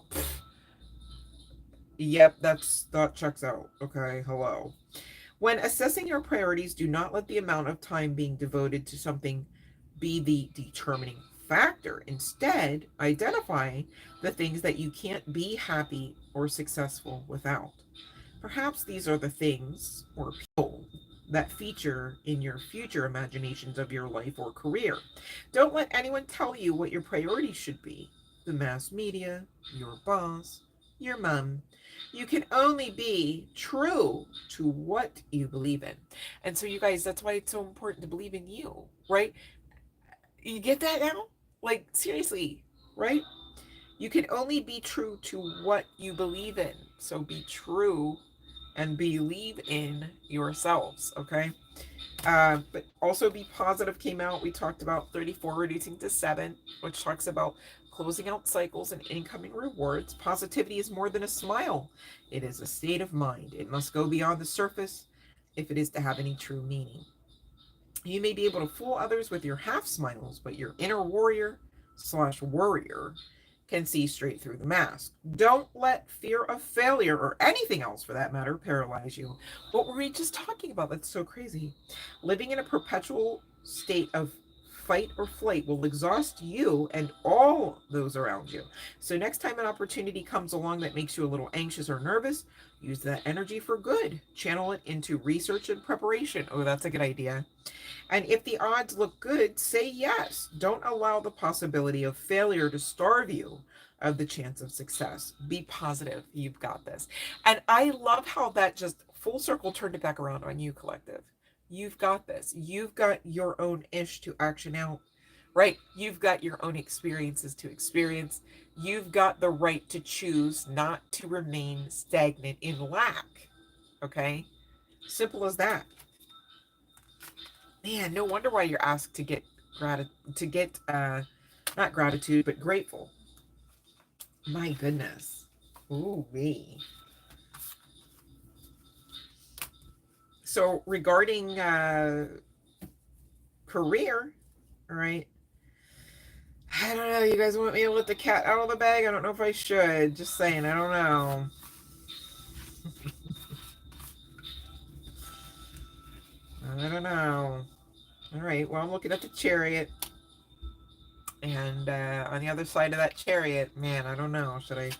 Yep, that checks out. Okay, hello. When assessing your priorities, do not let the amount of time being devoted to something be the determining factor. Instead, identify the things that you can't be happy or successful without. Perhaps these are the things or people that feature in your future imaginations of your life or career. Don't let anyone tell you what your priorities should be. The mass media, your boss, your mom. You can only be true to what you believe in. And so, you guys, that's why it's so important to believe in you, right? You get that now? Like, seriously, right? You can only be true to what you believe in. So be true and believe in yourselves, okay? But also be positive came out. We talked about 34 reducing to 7, which talks about closing out cycles and incoming rewards. Positivity is more than a smile. It is a state of mind. It must go beyond the surface if it is to have any true meaning. You may be able to fool others with your half smiles, but your inner warrior/worrier can see straight through the mask. Don't let fear of failure, or anything else for that matter, paralyze you. What were we just talking about? That's so crazy. Living in a perpetual state of fight or flight will exhaust you and all those around you. So next time an opportunity comes along that makes you a little anxious or nervous, use that energy for good. Channel it into research and preparation. Oh, that's a good idea. And if the odds look good, say yes. Don't allow the possibility of failure to starve you of the chance of success. Be positive. You've got this. And I love how that just full circle turned it back around on you, collective. You've got this. You've got your own ish to action out, right? You've got your own experiences to experience. You've got the right to choose not to remain stagnant in lack, okay? Simple as that. Man, no wonder why you're asked to get not gratitude, but grateful. My goodness. Ooh wee. So regarding career, all right. I don't know. You guys want me to let the cat out of the bag? I don't know if I should. Just saying. I don't know. I don't know. All right. Well, I'm looking at the chariot. And on the other side of that chariot, man, I don't know. Should I?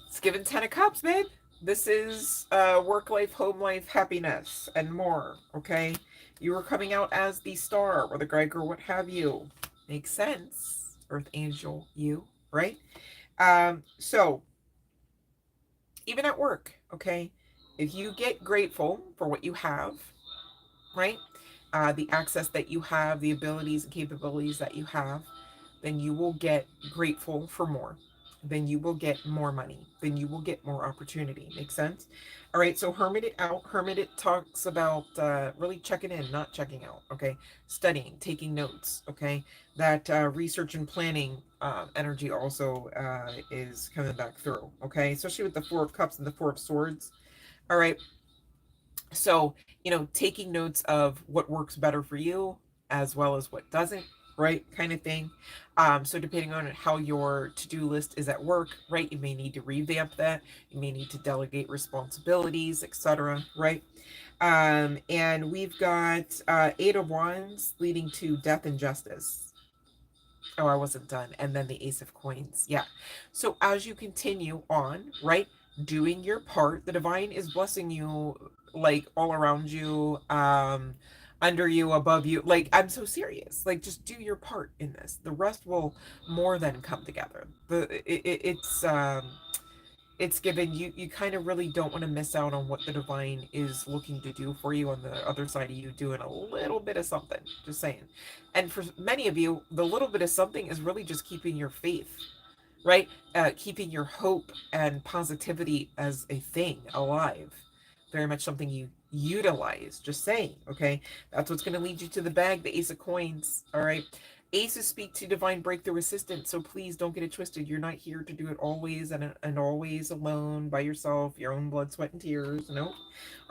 It's given 10 of Cups, babe. This is work life, home life, happiness, and more. Okay? You were coming out as the star or the guide or what have you. Makes sense. Earth angel, you, right? So even at work, okay, if you get grateful for what you have, right, the access that you have, the abilities and capabilities that you have, then you will get grateful for more. Then you will get more money. Then you will get more opportunity. Make sense? All right. So hermit it out. Hermit it talks about really checking in, not checking out. Okay. Studying, taking notes. Okay. That research and planning energy also is coming back through. Okay. Especially with the Four of Cups and the Four of Swords. All right. So, taking notes of what works better for you as well as what doesn't, right? Kind of thing. So depending on how your to-do list is at work, right? You may need to revamp that. You may need to delegate responsibilities, etc. Right? And we've got Eight of Wands leading to death and justice. Oh, I wasn't done. And then the Ace of Coins. Yeah. So as you continue on, right, doing your part, the divine is blessing you like all around you, under you, above you. Like, I'm so serious. Like, just do your part in this. The rest will more than come together. It's given you, you kind of really don't want to miss out on what the divine is looking to do for you on the other side of you doing a little bit of something, just saying. And for many of you, the little bit of something is really just keeping your faith, right? Keeping your hope and positivity as a thing alive. Very much something you utilize, just saying. Okay, that's what's going to lead you to the bag, the Ace of Coins. All right. Aces speak to divine breakthrough assistance, so please don't get it twisted. You're not here to do it always and always alone by yourself, your own blood, sweat, and tears. Nope.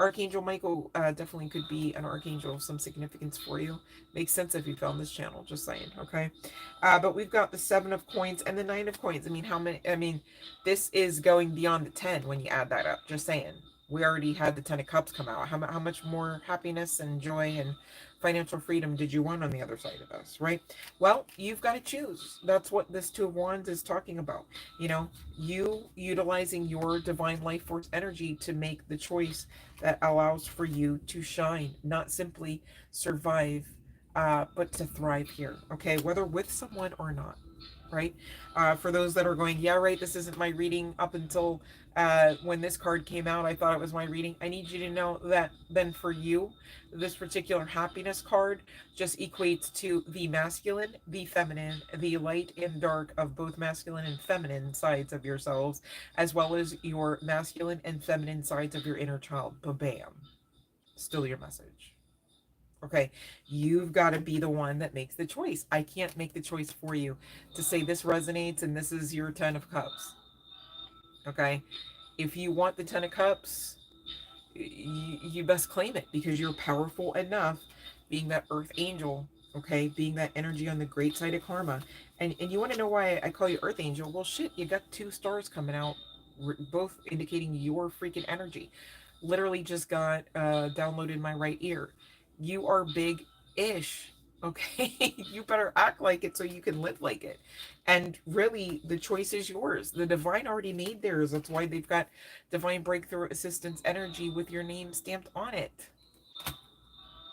Archangel Michael definitely could be an archangel of some significance for you. Makes sense if you found this channel, just saying, okay? But we've got the Seven of Coins and the Nine of Coins. I mean, how many? I mean, this is going beyond the 10 when you add that up, just saying. We already had the 10 of Cups come out. How much more happiness and joy and financial freedom did you want on the other side of this, right? Well, you've got to choose. That's what this Two of Wands is talking about. You utilizing your divine life force energy to make the choice that allows for you to shine, not simply survive, but to thrive here, okay? Whether with someone or not, right? For those that are going, yeah, right, this isn't my reading up until when this card came out, I thought it was my reading. I need you to know that then for you, this particular happiness card just equates to the masculine, the feminine, the light and dark of both masculine and feminine sides of yourselves, as well as your masculine and feminine sides of your inner child. Ba-bam. Still your message. Okay, you've got to be the one that makes the choice. I can't make the choice for you to say this resonates and this is your 10 of Cups. Okay, if you want the 10 of Cups, you best claim it because you're powerful enough, being that Earth Angel, okay, being that energy on the great side of karma. And you want to know why I call you Earth Angel? Well, shit, you got two stars coming out, both indicating your freaking energy. Literally just got downloaded in my right ear. You are big-ish, okay? You better act like it so you can live like it. And really, the choice is yours. The divine already made theirs. That's why they've got divine breakthrough assistance energy with your name stamped on it.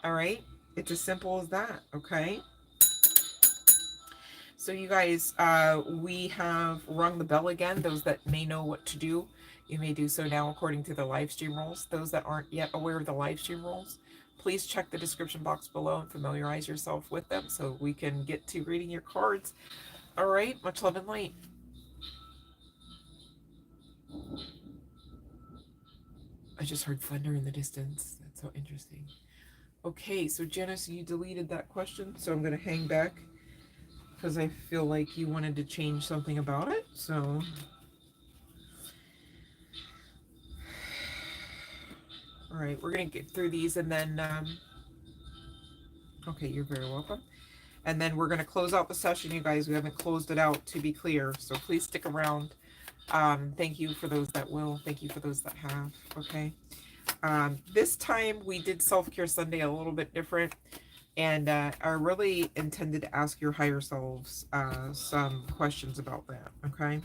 All right? It's as simple as that, okay? So you guys, we have rung the bell again. Those that may know what to do, you may do so now according to the live stream rules. Those that aren't yet aware of the live stream rules, please check the description box below and familiarize yourself with them so we can get to reading your cards. All right, much love and light. just heard thunder in the distance. That's so interesting. Okay, so Janice, you deleted that question, so I'm going to hang back because I feel like you wanted to change something about it. So, all right, we're going to get through these and then, okay, you're very welcome. And then we're going to close out the session, you guys. We haven't closed it out, to be clear, so please stick around. Thank you for those that will. Thank you for those that have. Okay. This time we did Self-Care Sunday a little bit different. And I really intended to ask your higher selves some questions about that. Okay.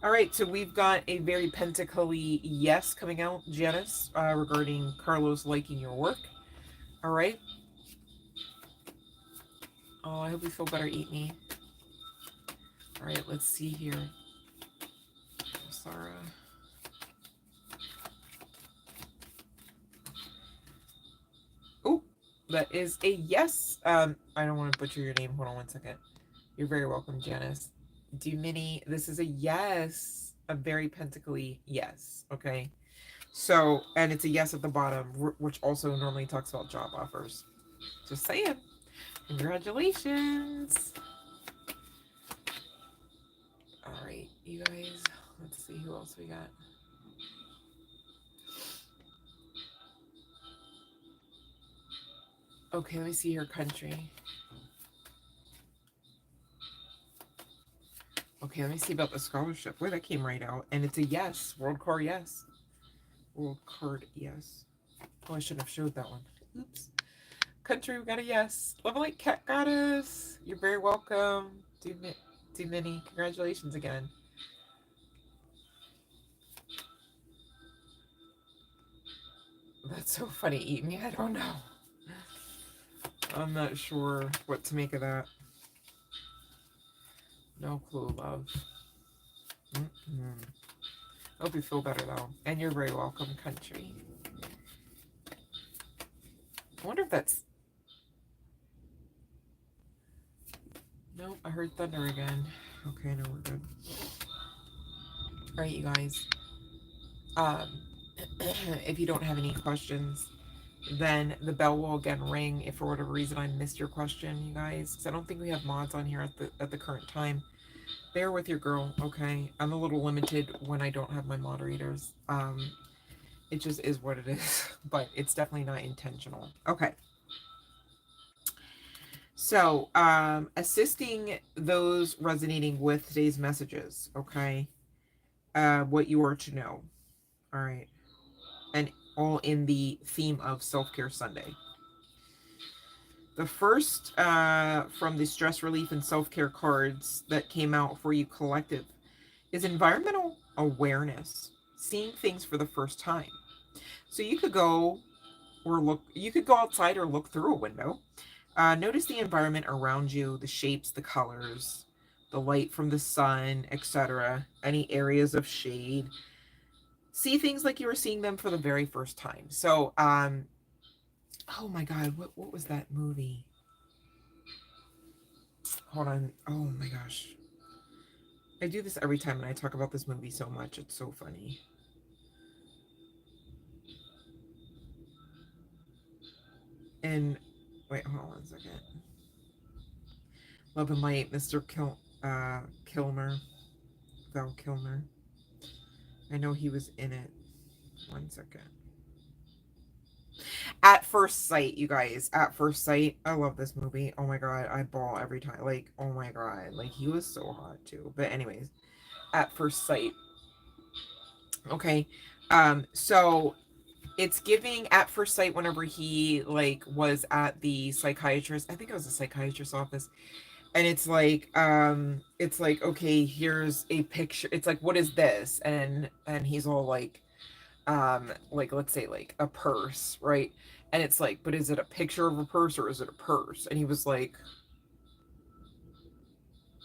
All right. So we've got a very pentacly yes coming out, Janice, regarding Carlos liking your work. All right. Oh, I hope you feel better. Eat me. All right. Let's see here. Sarah. Oh, that is a yes. I don't want to butcher your name. Hold on one second. You're very welcome, Janice. Dimini, this is a yes. A very pentacly yes. Okay. So, and it's a yes at the bottom, which also normally talks about job offers. Just saying. Congratulations. All right, you guys. Let's see who else we got. Okay, let me see her country. Okay, let me see about the scholarship. Where that came right out. And it's a yes. World card yes. World card yes. Oh, I shouldn't have showed that one. Oops. Country, we got a yes. Level 8 cat goddess. You're very welcome. Do many. Congratulations again. That's so funny. Eat me? I don't know. I'm not sure what to make of that. No clue, love. Hope you feel better, though. And you're very welcome, country. I wonder if that's... Nope, I heard thunder again. Okay, no, we're good. All right, you guys. If you don't have any questions, then the bell will again ring if for whatever reason I missed your question, you guys, because I don't think we have mods on here at the current time. Bear with your girl, okay? I'm a little limited when I don't have my moderators. It just is what it is, but it's definitely not intentional. Okay. So, assisting those resonating with today's messages, okay? What you are to know, all right? And all in the theme of Self-Care Sunday. The first from the stress relief and self-care cards that came out for you collective is environmental awareness, seeing things for the first time. So you could go outside or look through a window. Notice the environment around you, the shapes, the colors, the light from the sun, etc. Any areas of shade. See things like you were seeing them for the very first time. So, oh my God, what was that movie? Hold on. Oh my gosh. I do this every time and I talk about this movie so much. It's so funny. And wait, hold on one second. Love and Light, Mr. Kilmer. Val Kilmer. I know he was in it. One second. At First Sight, you guys. At First Sight. I love this movie. Oh my God. I bawl every time. Like, oh my God. Like, he was so hot too. But anyways. At First Sight. Okay. So it's giving At First Sight whenever he like was at the psychiatrist. I think it was a psychiatrist's office. And it's like, okay, here's a picture. It's like, what is this? And he's all like, let's say like a purse, right? And it's like, but is it a picture of a purse or is it a purse? And he was like,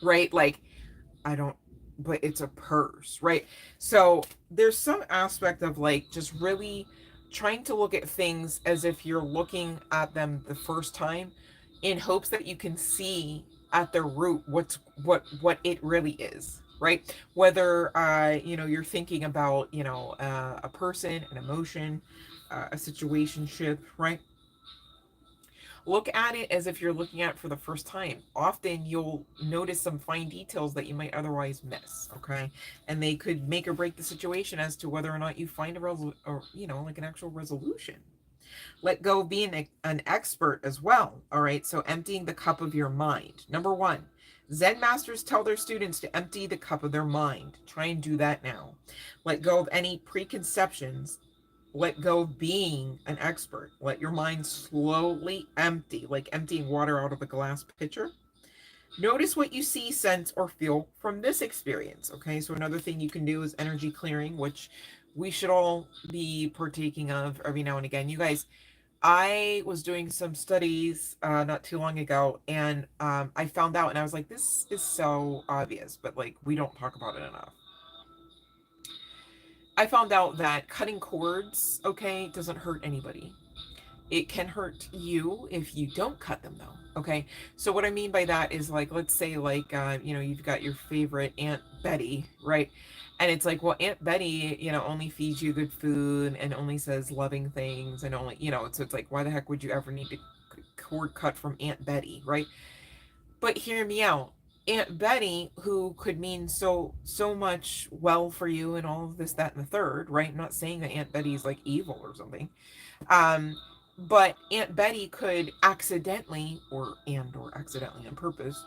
right, like, I don't, but it's a purse, right? So there's some aspect of like just really trying to look at things as if you're looking at them the first time, in hopes that you can see at their root what it really is. right? Whether, you're thinking about, a person, an emotion, a situationship, right? Look at it as if you're looking at it for the first time. Often you'll notice some fine details that you might otherwise miss, okay? And they could make or break the situation as to whether or not you find or, like an actual resolution. Let go of being an expert as well, all right? So emptying the cup of your mind. Number one, Zen masters tell their students to empty the cup of their mind. Try and do that now. Let go of any preconceptions. Let go of being an expert. Let your mind slowly empty, like emptying water out of a glass pitcher. Notice what you see, sense, or feel from this experience. Okay, so another thing you can do is energy clearing, which we should all be partaking of every now and again. You guys, I was doing some studies not too long ago, and I found out, and I was like, this is so obvious, but like we don't talk about it enough. I found out that cutting cords, okay, doesn't hurt anybody. It can hurt you if you don't cut them though, okay? So what I mean by that is, like, let's say, like, you've got your favorite Aunt Betty, right? And it's like, well, Aunt Betty, only feeds you good food and only says loving things and only, so it's like, why the heck would you ever need to cord cut from Aunt Betty, right? But hear me out. Aunt Betty, who could mean so much well for you and all of this, that, and the third, right? I'm not saying that Aunt Betty is like evil or something. Um, but Aunt Betty could accidentally or accidentally on purpose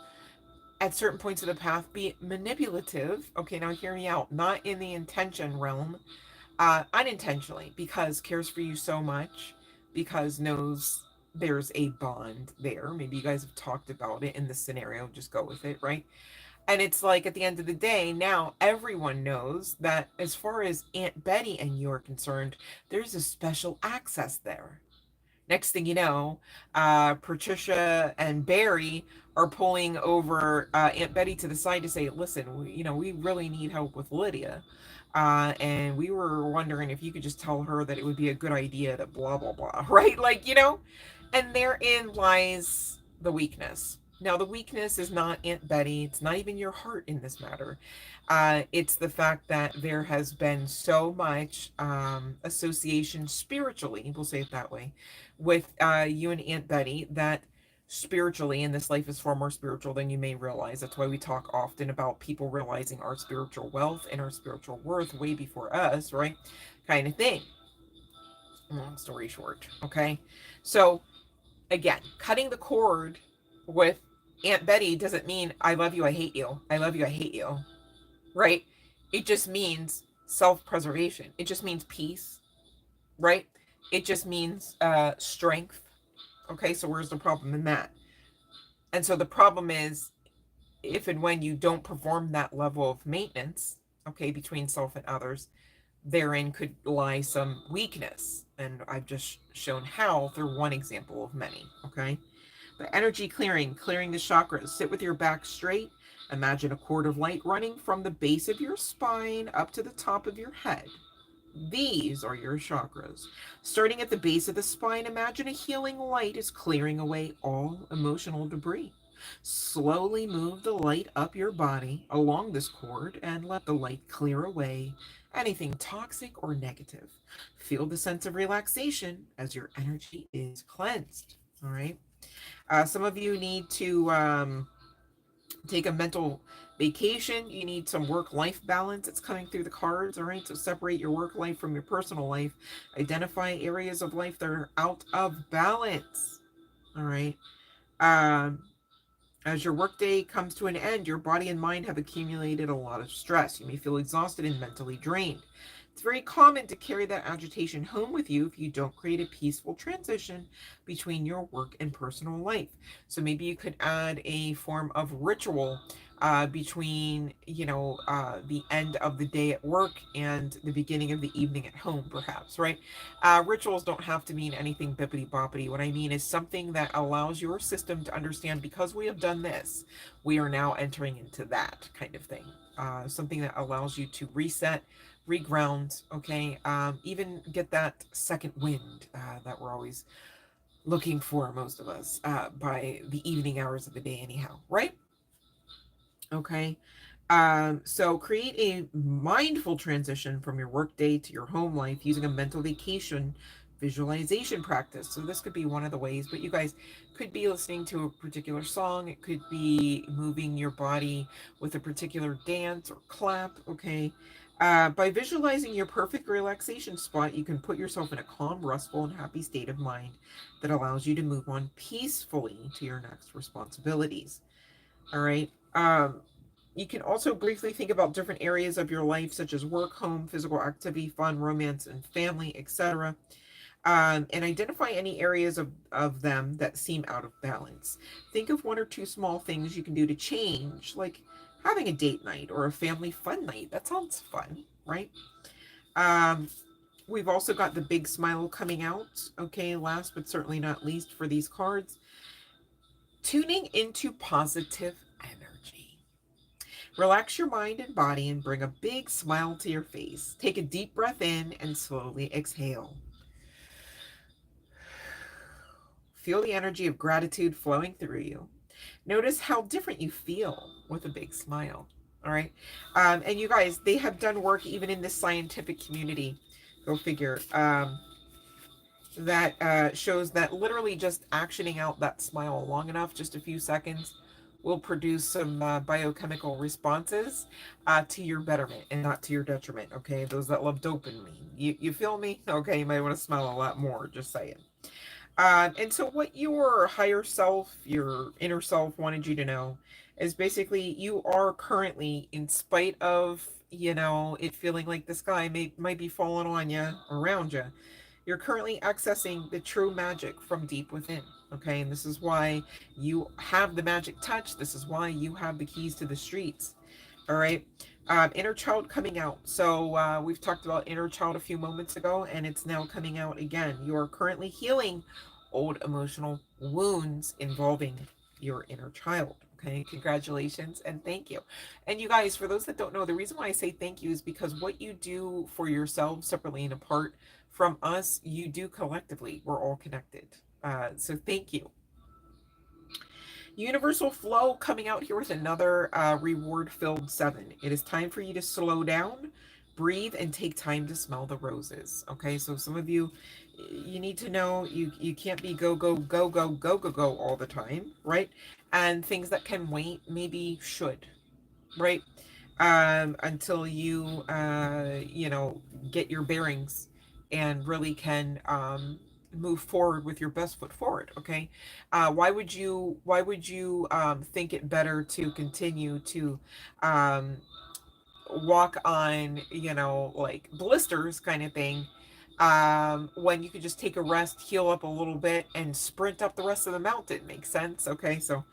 at certain points of the path be manipulative. Okay, now hear me out. Not in the intention realm, unintentionally, because cares for you so much, because knows there's a bond there. Maybe you guys have talked about it in this scenario. Just go with it, right? And it's like, at the end of the day, now everyone knows that as far as Aunt Betty and you are concerned, there's a special access there. Next thing you know, Patricia and Barry are pulling over Aunt Betty to the side to say, listen, we really need help with Lydia. And we were wondering if you could just tell her that it would be a good idea to blah, blah, blah, right? Like, and therein lies the weakness. Now, the weakness is not Aunt Betty. It's not even your heart in this matter. It's the fact that there has been so much association spiritually, we'll say it that way, with you and Aunt Betty, that spiritually, and this life is far more spiritual than you may realize. That's why we talk often about people realizing our spiritual wealth and our spiritual worth way before us, right? Kind of thing. Long story short, okay? So, again, cutting the cord with Aunt Betty doesn't mean I love you, I hate you. I love you, I hate you, right? It just means self-preservation. It just means peace, right? It just means strength. Okay, so where's the problem in that? And so the problem is, if and when you don't perform that level of maintenance, okay, between self and others, therein could lie some weakness. And I've just shown how through one example of many, okay? The energy clearing, clearing the chakras. Sit with your back straight. Imagine a cord of light running from the base of your spine up to the top of your head. These are your chakras. Starting at the base of the spine, imagine a healing light is clearing away all emotional debris. Slowly move the light up your body along this cord and let the light clear away anything toxic or negative. Feel the sense of relaxation as your energy is cleansed. All right. Some of you need to take a mental vacation. You need some work-life balance. It's coming through the cards. All right, so separate your work life from your personal life. Identify areas of life that are out of balance. All right. um as your workday comes to an end, your body and mind have accumulated a lot of stress. You may feel exhausted and mentally drained. It's very common to carry that agitation home with you if you don't create a peaceful transition between your work and personal life. So maybe you could add a form of ritual between, the end of the day at work and the beginning of the evening at home, perhaps, right? Rituals don't have to mean anything bippity boppity. What I mean is something that allows your system to understand, because we have done this, we are now entering into that kind of thing. Something that allows you to reset, reground, okay? Even get that second wind that we're always looking for, most of us, by the evening hours of the day, anyhow, right? Okay. So create a mindful transition from your workday to your home life using a mental vacation visualization practice. So this could be one of the ways, but you guys could be listening to a particular song. It could be moving your body with a particular dance or clap. Okay. By visualizing your perfect relaxation spot, you can put yourself in a calm, restful, and happy state of mind that allows you to move on peacefully to your next responsibilities. All right. You can also briefly think about different areas of your life, such as work, home, physical activity, fun, romance, and family, etc. And identify any areas of them that seem out of balance. Think of one or two small things you can do to change, like having a date night or a family fun night. That sounds fun, right? Um, we've also got the big smile coming out. Okay, last but certainly not least for these cards, tuning into positive energy. Relax your mind and body and bring a big smile to your face. Take a deep breath in and slowly exhale. Feel the energy of gratitude flowing through you. Notice how different you feel with a big smile. All right. And you guys, they have done work even in the scientific community. Go figure. That shows that literally just actioning out that smile long enough, just a few seconds, will produce some biochemical responses to your betterment and not to your detriment. Okay, those that love dopamine, you feel me? Okay, you might want to smile a lot more. Just saying. And so, what your higher self, your inner self, wanted you to know is basically you are currently, in spite of it feeling like the sky might be falling on you, around you, you're currently accessing the true magic from deep within. Okay, and this is why you have the magic touch. This is why you have the keys to the streets. All right. Inner child coming out. So we've talked about inner child a few moments ago, and it's now coming out again. You are currently healing old emotional wounds involving your inner child. Okay, congratulations and thank you. And you guys, for those that don't know, the reason why I say thank you is because what you do for yourself separately and apart from us, you do collectively. We're all connected. So thank you. Universal flow coming out here with another reward filled 7. It is time for you to slow down, breathe, and take time to smell the roses. Okay, so some of you, you need to know you can't be go go go go go go go all the time, right? And things that can wait maybe should, right? Until you get your bearings and really can move forward with your best foot forward. Okay, why would you think it better to continue to um walk on like blisters kind of thing, when you could just take a rest, heal up a little bit, and sprint up the rest of the mountain? Makes sense. Okay, so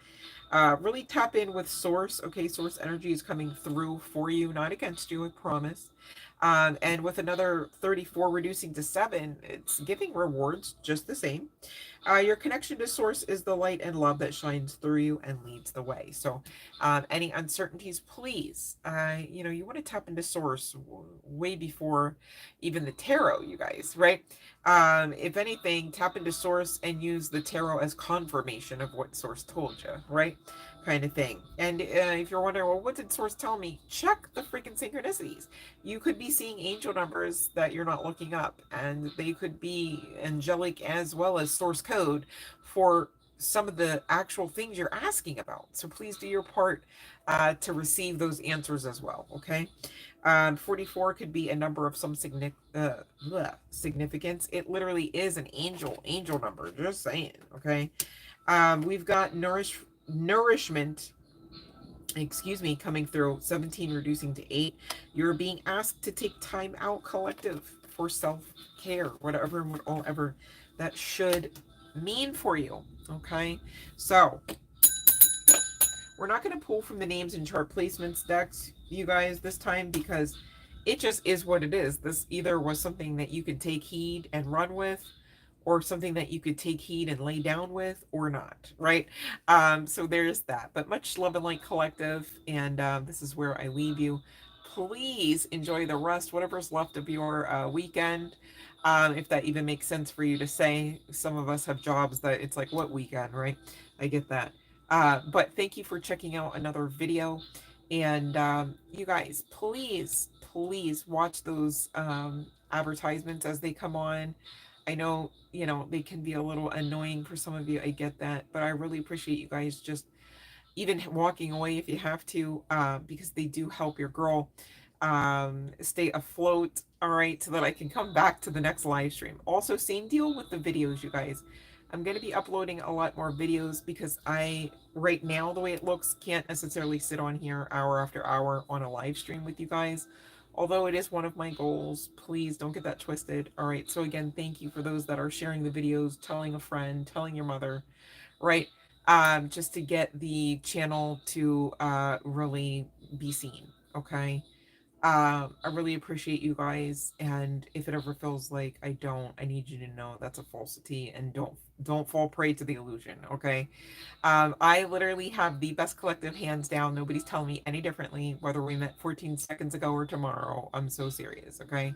really tap in with source. Okay, source energy is coming through for you, not against you, I promise. And with another 34 reducing to 7, it's giving rewards just the same. Your connection to source is the light and love that shines through you and leads the way. So any uncertainties, please, you want to tap into source way before even the tarot, you guys, right? If anything, tap into source and use the tarot as confirmation of what source told you, right? Kind of thing. And if you're wondering, well, what did source tell me? Check the freaking synchronicities. You could be seeing angel numbers that you're not looking up, and they could be angelic as well as source code for some of the actual things you're asking about. So please do your part to receive those answers as well. Okay. 44 could be a number of some significance. It literally is an angel number. Just saying. Okay. We've got nourishment, excuse me, coming through. 17 reducing to 8. You're being asked to take time out, collective, for self-care, whatever that should mean for you. Okay, so we're not going to pull from the names and chart placements decks, you guys, this time, because it just is what it is. This either was something that you could take heed and run with, or something that you could take heed and lay down with, or not, right? So there's that. But much love and light, collective, and this is where I leave you. Please enjoy the rest, whatever's left of your weekend. If that even makes sense for you to say. Some of us have jobs that it's like, what weekend, right? I get that. But thank you for checking out another video. And you guys, please, please watch those advertisements as they come on. I know, you know, they can be a little annoying for some of you. I get that, but I really appreciate you guys just even walking away if you have to, because they do help your girl stay afloat. All right, so that I can come back to the next live stream. Also, same deal with the videos, you guys. I'm going to be uploading a lot more videos because I, right now, the way it looks, can't necessarily sit on here hour after hour on a live stream with you guys. Although it is one of my goals, please don't get that twisted. All right, so again, thank you for those that are sharing the videos, telling a friend, telling your mother, right? Just to get the channel to really be seen. Okay. I really appreciate you guys, and if it ever feels like I don't, I need you to know that's a falsity, and don't fall prey to the illusion. Okay. I literally have the best collective, hands down. Nobody's telling me any differently, whether we met 14 seconds ago or tomorrow. I'm so serious. Okay.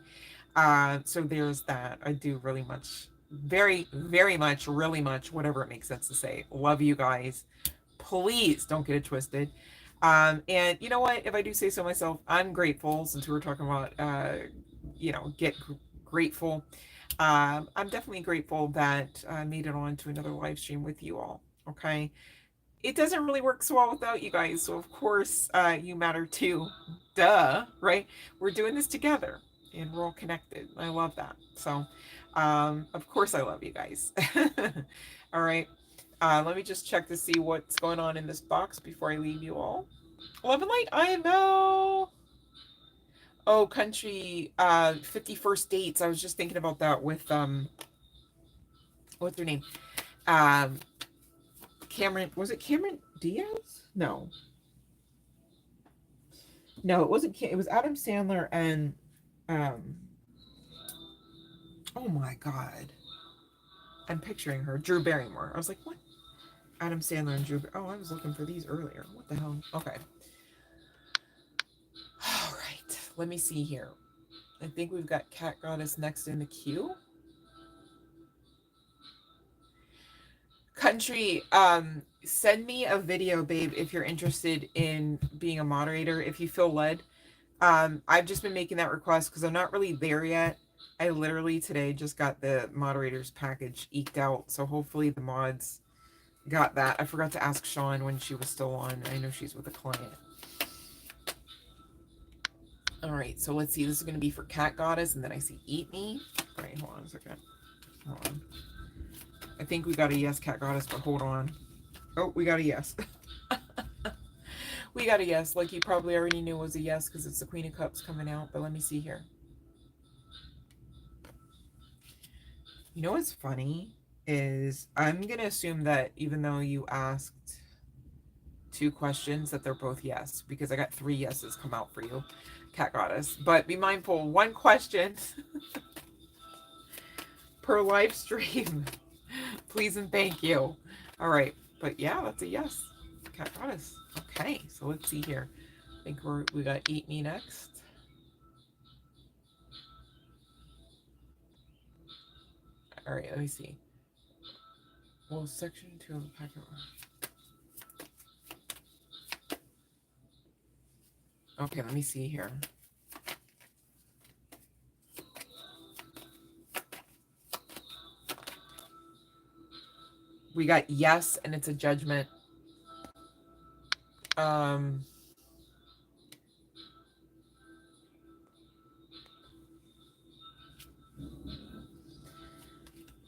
So there's that. I do really much, very, very much, really much, whatever it makes sense to say. Love you guys. Please don't get it twisted. And you know what? If I do say so myself, I'm grateful, since we were talking about, you know, grateful. I'm definitely grateful that I made it on to another live stream with you all. Okay. It doesn't really work so well without you guys. So of course, you matter too. Duh, right? We're doing this together and we're all connected. I love that. So, of course I love you guys. All right. Let me just check to see what's going on in this box before I leave you all. Love and light, I know. Oh, country, 51st dates. I was just thinking about that with, what's her name? Um, Cameron, was it Cameron Diaz? No. No, it wasn't. It was Adam Sandler and um. Oh my God, I'm picturing her, Drew Barrymore. I was like, what? Adam Sandler and Drew. Oh, I was looking for these earlier. What the hell? Okay. All right. Let me see here. I think we've got Cat Goddess next in the queue. Country, send me a video, babe, if you're interested in being a moderator, if you feel led. I've just been making that request because I'm not really there yet. I literally today just got the moderators package eked out, so hopefully the mods got that. I forgot to ask Sean when she was still on. I know she's with a client. All right, so let's see. This is going to be for Cat Goddess, and then I see Eat Me. All right, hold on a second. Hold on. I think we got a yes, Cat Goddess, but hold on. Oh, we got a yes. We got a yes, like you probably already knew was a yes because it's the Queen of Cups coming out, but let me see here. You know what's funny is I'm going to assume that even though you asked 2 questions, that they're both yes, because I got 3 yeses come out for you, Cat Goddess. But be mindful, 1 question per live stream. Please and thank you. All right. But yeah, that's a yes, Cat Goddess. Okay, so let's see here. I think we got Eat Me next. All right, let me see. Well, section 2 of the packet. Okay, let me see here. We got yes, and it's a judgment.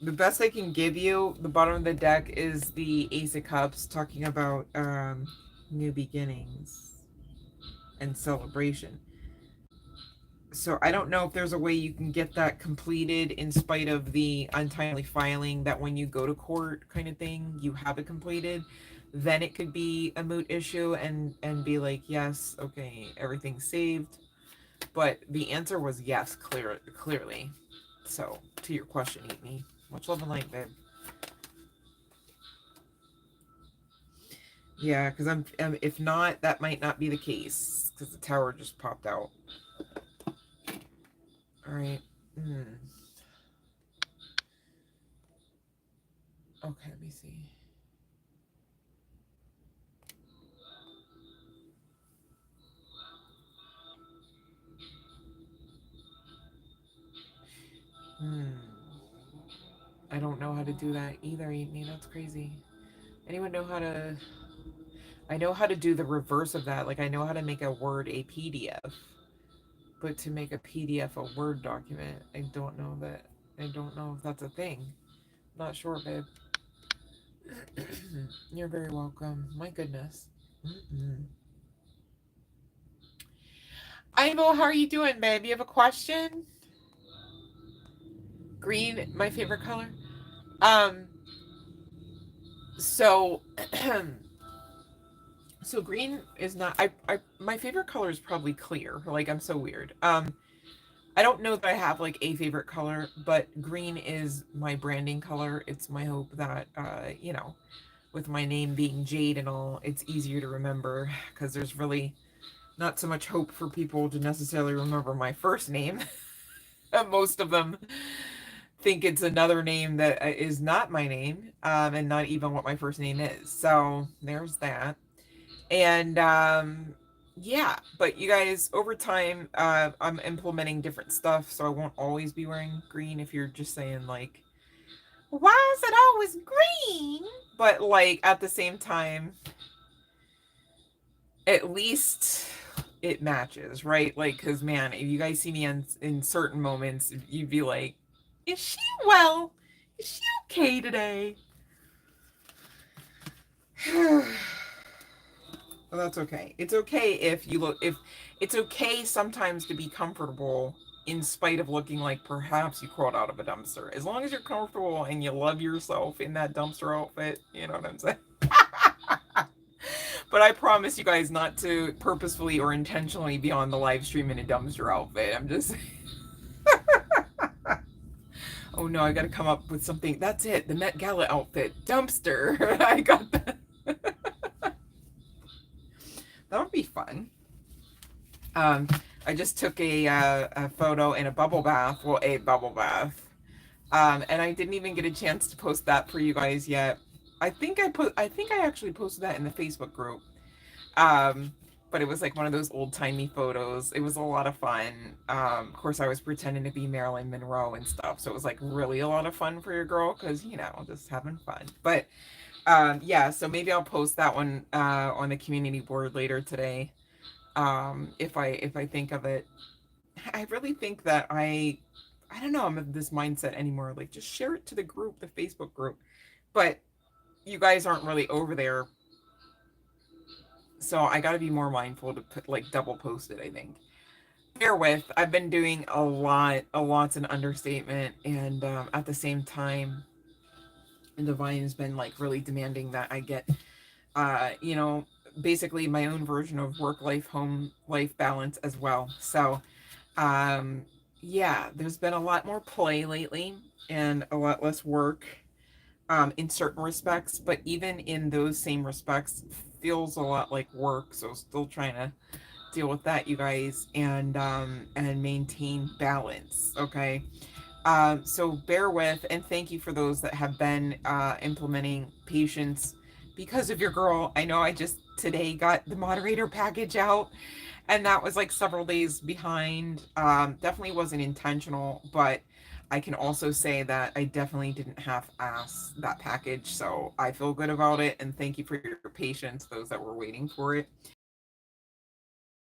The best I can give you, the bottom of the deck is the Ace of Cups, talking about new beginnings and celebration. So I don't know if there's a way you can get that completed in spite of the untimely filing, that when you go to court kind of thing, you have it completed. Then it could be a moot issue and be like, yes, okay, everything's saved. But the answer was yes, clearly. So to your question, Eat Me. Much love and light, babe. Yeah, because if not, that might not be the case, because the tower just popped out. All right. Okay, let me see. know how to do that either, Amy. That's crazy. Anyone know how to... I know how to do the reverse of that. Like, I know how to make a Word a PDF. But to make a PDF a Word document, I don't know that... I don't know if that's a thing. Not sure, babe. You're very welcome. My goodness. Mm-mm. Ivo, how are you doing, babe? You have a question? Green, my favorite color. Um, so so green is not I my favorite color is probably clear. Like, I'm so weird. I don't know that I have like a favorite color, but green is my branding color. It's my hope that you know, with my name being Jade and all, it's easier to remember because there's really not so much hope for people to necessarily remember my first name. Most of them think it's another name that is not my name, and not even what my first name is. So there's that. And yeah, but you guys, over time, I'm implementing different stuff, so I won't always be wearing green. If you're just saying like, why is it always green? But like at the same time, at least it matches, right? Like, because man, if you guys see me in certain moments, you'd be like, is she well? Is she okay today? Well, that's okay. It's okay if you look, if it's okay sometimes to be comfortable in spite of looking like perhaps you crawled out of a dumpster. As long as you're comfortable and you love yourself in that dumpster outfit, you know what I'm saying? But I promise you guys not to purposefully or intentionally be on the live stream in a dumpster outfit. I'm just... Oh no, I gotta come up with something. That's it, the Met Gala outfit. Dumpster. I got that. That would be fun. I just took a photo in a bubble bath. Well, a bubble bath. And I didn't even get a chance to post that for you guys yet. I think I actually posted that in the Facebook group. Um, but it was like one of those old timey photos. It was a lot of fun. Of course, I was pretending to be Marilyn Monroe and stuff, so it was like really a lot of fun for your girl because, you know, just having fun. But yeah, so maybe I'll post that one on the community board later today, if I think of it. I really think that I don't know, I'm of this mindset anymore. Like, just share it to the group, the Facebook group. But you guys aren't really over there, so I got to be more mindful to put like double post it, I think. Bear with, I've been doing a lot's an understatement, and at the same time, Divine has been like really demanding that I get you know, basically my own version of work life home life balance as well. So um yeah, there's been a lot more play lately and a lot less work in certain respects, but even in those same respects feels a lot like work. So still trying to deal with that, you guys, and maintain balance. Okay. So bear with, and thank you for those that have been implementing patience because of your girl. I know I just today got the moderator package out, and that was like several days behind. Definitely wasn't intentional, but I can also say that I definitely didn't half-ass that package, so I feel good about it, and thank you for your patience, those that were waiting for it.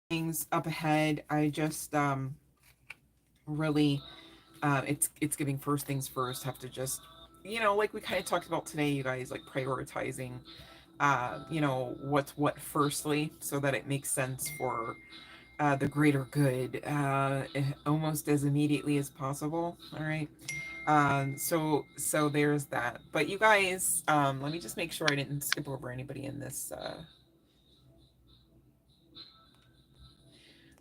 Things up ahead, I just really it's giving first things first, have to just, you know, like we kind of talked about today, you guys, like prioritizing you know, what's what firstly, so that it makes sense for the greater good, almost as immediately as possible. All right. So there's that. But you guys, let me just make sure I didn't skip over anybody in this.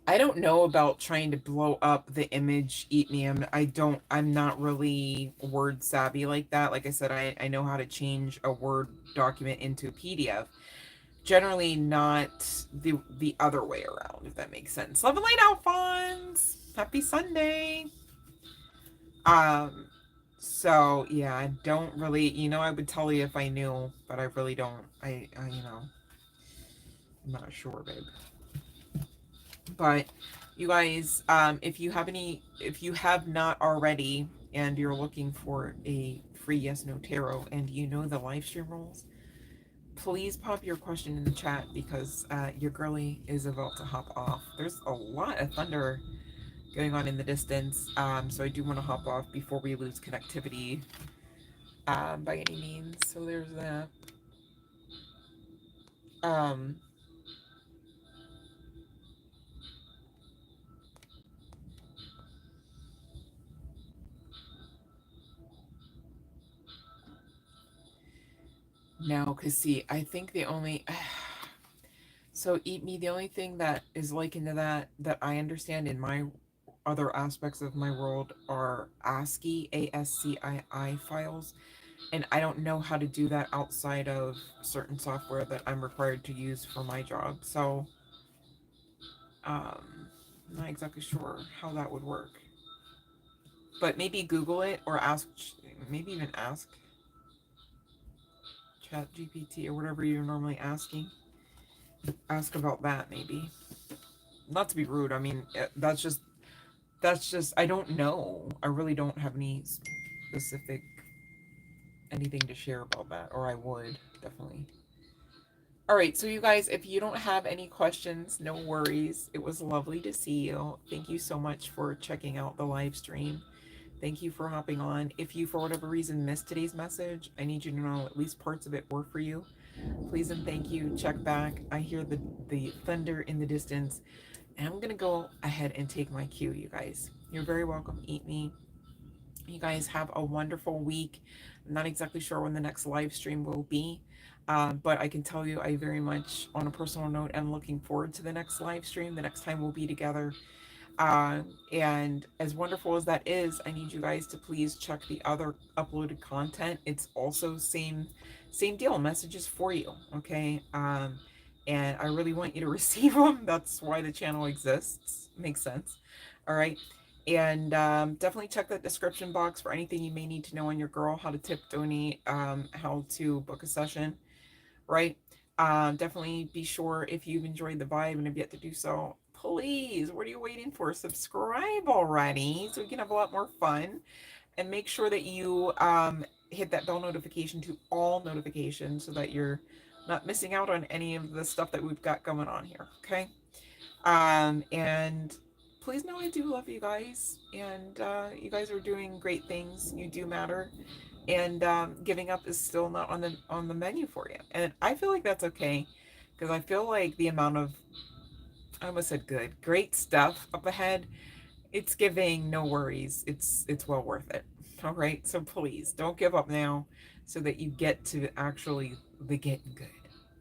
I don't know about trying to blow up the image, eat me. I'm not really word savvy like that. Like I said, I know how to change a Word document into a PDF. Generally not the other way around, if that makes sense. Love and light, Alphonse. Happy Sunday. So yeah, I don't really, you know, I would tell you if I knew, but I really don't. I you know, I'm not sure, babe. But you guys, if you have not already and you're looking for a Judgment-Free Yes No Tarot, and you know the live stream rules, please pop your question in the chat because your girly is about to hop off. There's a lot of thunder going on in the distance, so I do want to hop off before we lose connectivity by any means. So there's that. Um, now, because see, I think the only so eat me, the only thing that is likened to that I understand in my other aspects of my world are ASCII, ASCII files, and I don't know how to do that outside of certain software that I'm required to use for my job. So I'm not exactly sure how that would work. But maybe Google it or ask, maybe even ask Chat GPT or whatever you're normally asking. Ask about that maybe. Not to be rude, I mean, that's just, I don't know. I really don't have any specific anything to share about that, or I would definitely. All right, so you guys, if you don't have any questions, no worries. It was lovely to see you. Thank you so much for checking out the live stream. Thank you for hopping on. If you, for whatever reason, missed today's message, I need you to know at least parts of it were for you. Please and thank you. Check back. I hear the thunder in the distance, and I'm going to go ahead and take my cue, you guys. You're very welcome. Eat me. You guys have a wonderful week. I'm not exactly sure when the next live stream will be, but I can tell you I very much, on a personal note, am looking forward to the next live stream, the next time we'll be together. And as wonderful as that is, I need you guys to please check the other uploaded content. It's also same deal, messages for you, okay? And I really want you to receive them. That's why the channel exists. Makes sense. All right. And definitely check that description box for anything you may need to know on your girl, how to tip, donate, how to book a session, right? Definitely be sure, if you've enjoyed the vibe and have yet to do so, please, what are you waiting for? Subscribe already so we can have a lot more fun. And make sure that you hit that bell notification to all notifications so that you're not missing out on any of the stuff that we've got going on here, okay? And please know I do love you guys, and you guys are doing great things. You do matter, and giving up is still not on the menu for you, and I feel like that's okay, because I feel like the amount of, I almost said great stuff up ahead, it's giving no worries. It's well worth it. All right, so please don't give up now, so that you get to actually the getting good.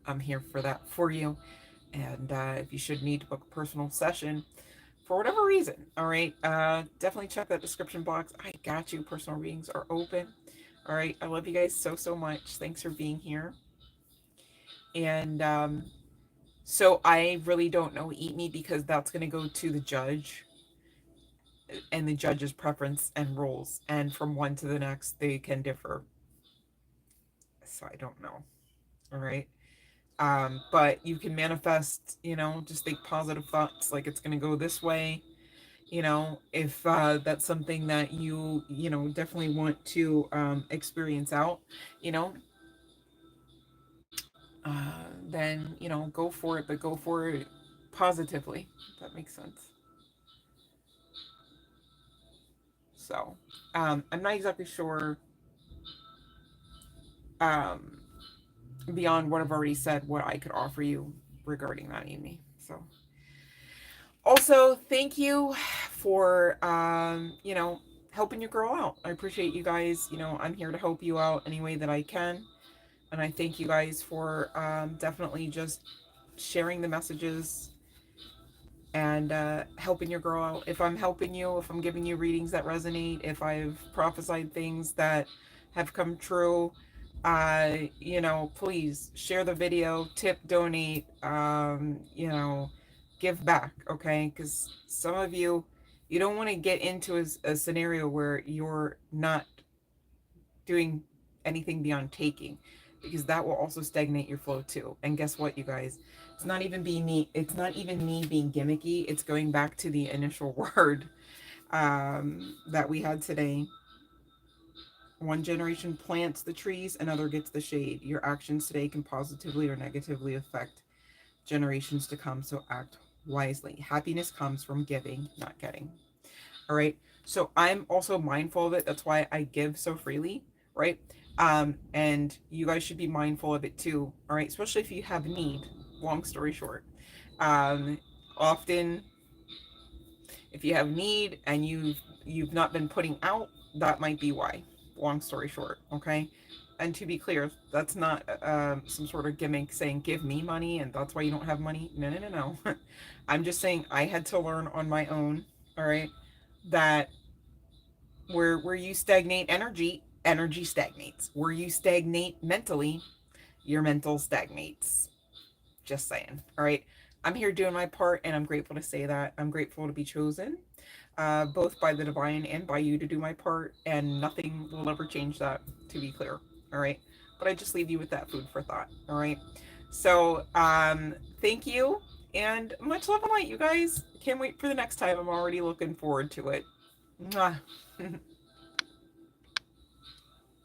I'm here for that for you. And if you should need to book a personal session for whatever reason, all right, definitely check that description box. I got you. Personal readings are open. All right, I love you guys so much. Thanks for being here. And so I really don't know Eat Me, because that's going to go to the judge and the judge's preference and rules, and from one to the next they can differ, so I don't know. All right. But you can manifest, just think positive thoughts, like it's going to go this way. If that's something that you definitely want to experience out, you know then go for it, but go for it positively, if that makes sense. So I'm not exactly sure, um beyond what I've already said, what I could offer you regarding that, Amy. So also, thank you for helping your girl out. I appreciate you guys. I'm here to help you out any way that I can. And I thank you guys for definitely just sharing the messages and helping your girl out. If I'm helping you, if I'm giving you readings that resonate, if I've prophesied things that have come true, please share the video, tip, donate, give back, okay? Because some of you don't want to get into a scenario where you're not doing anything beyond taking, because that will also stagnate your flow too. And guess what, you guys? It's not even me being gimmicky. It's going back to the initial word that we had today. One generation plants the trees, another gets the shade. Your actions today can positively or negatively affect generations to come, so act wisely. Happiness comes from giving, not getting. All right. So I'm also mindful of it. That's why I give so freely, right? And you guys should be mindful of it too. All right. Especially if you have need. Long story short. Um, Often if you have need and you've not been putting out, that might be why. Long story short, okay? And to be clear, that's not some sort of gimmick saying give me money and that's why you don't have money. No, no, no, no. I'm just saying I had to learn on my own, all right, that where you stagnate energy, energy stagnates. Where you stagnate mentally, your mental stagnates. Just saying. All right. I'm here doing my part, and I'm grateful to say that. I'm grateful to be chosen, both by the divine and by you to do my part, and nothing will ever change that, to be clear. All right. But I just leave you with that food for thought. All right. So, thank you, and much love and light, you guys. Can't wait for the next time. I'm already looking forward to it. Mwah.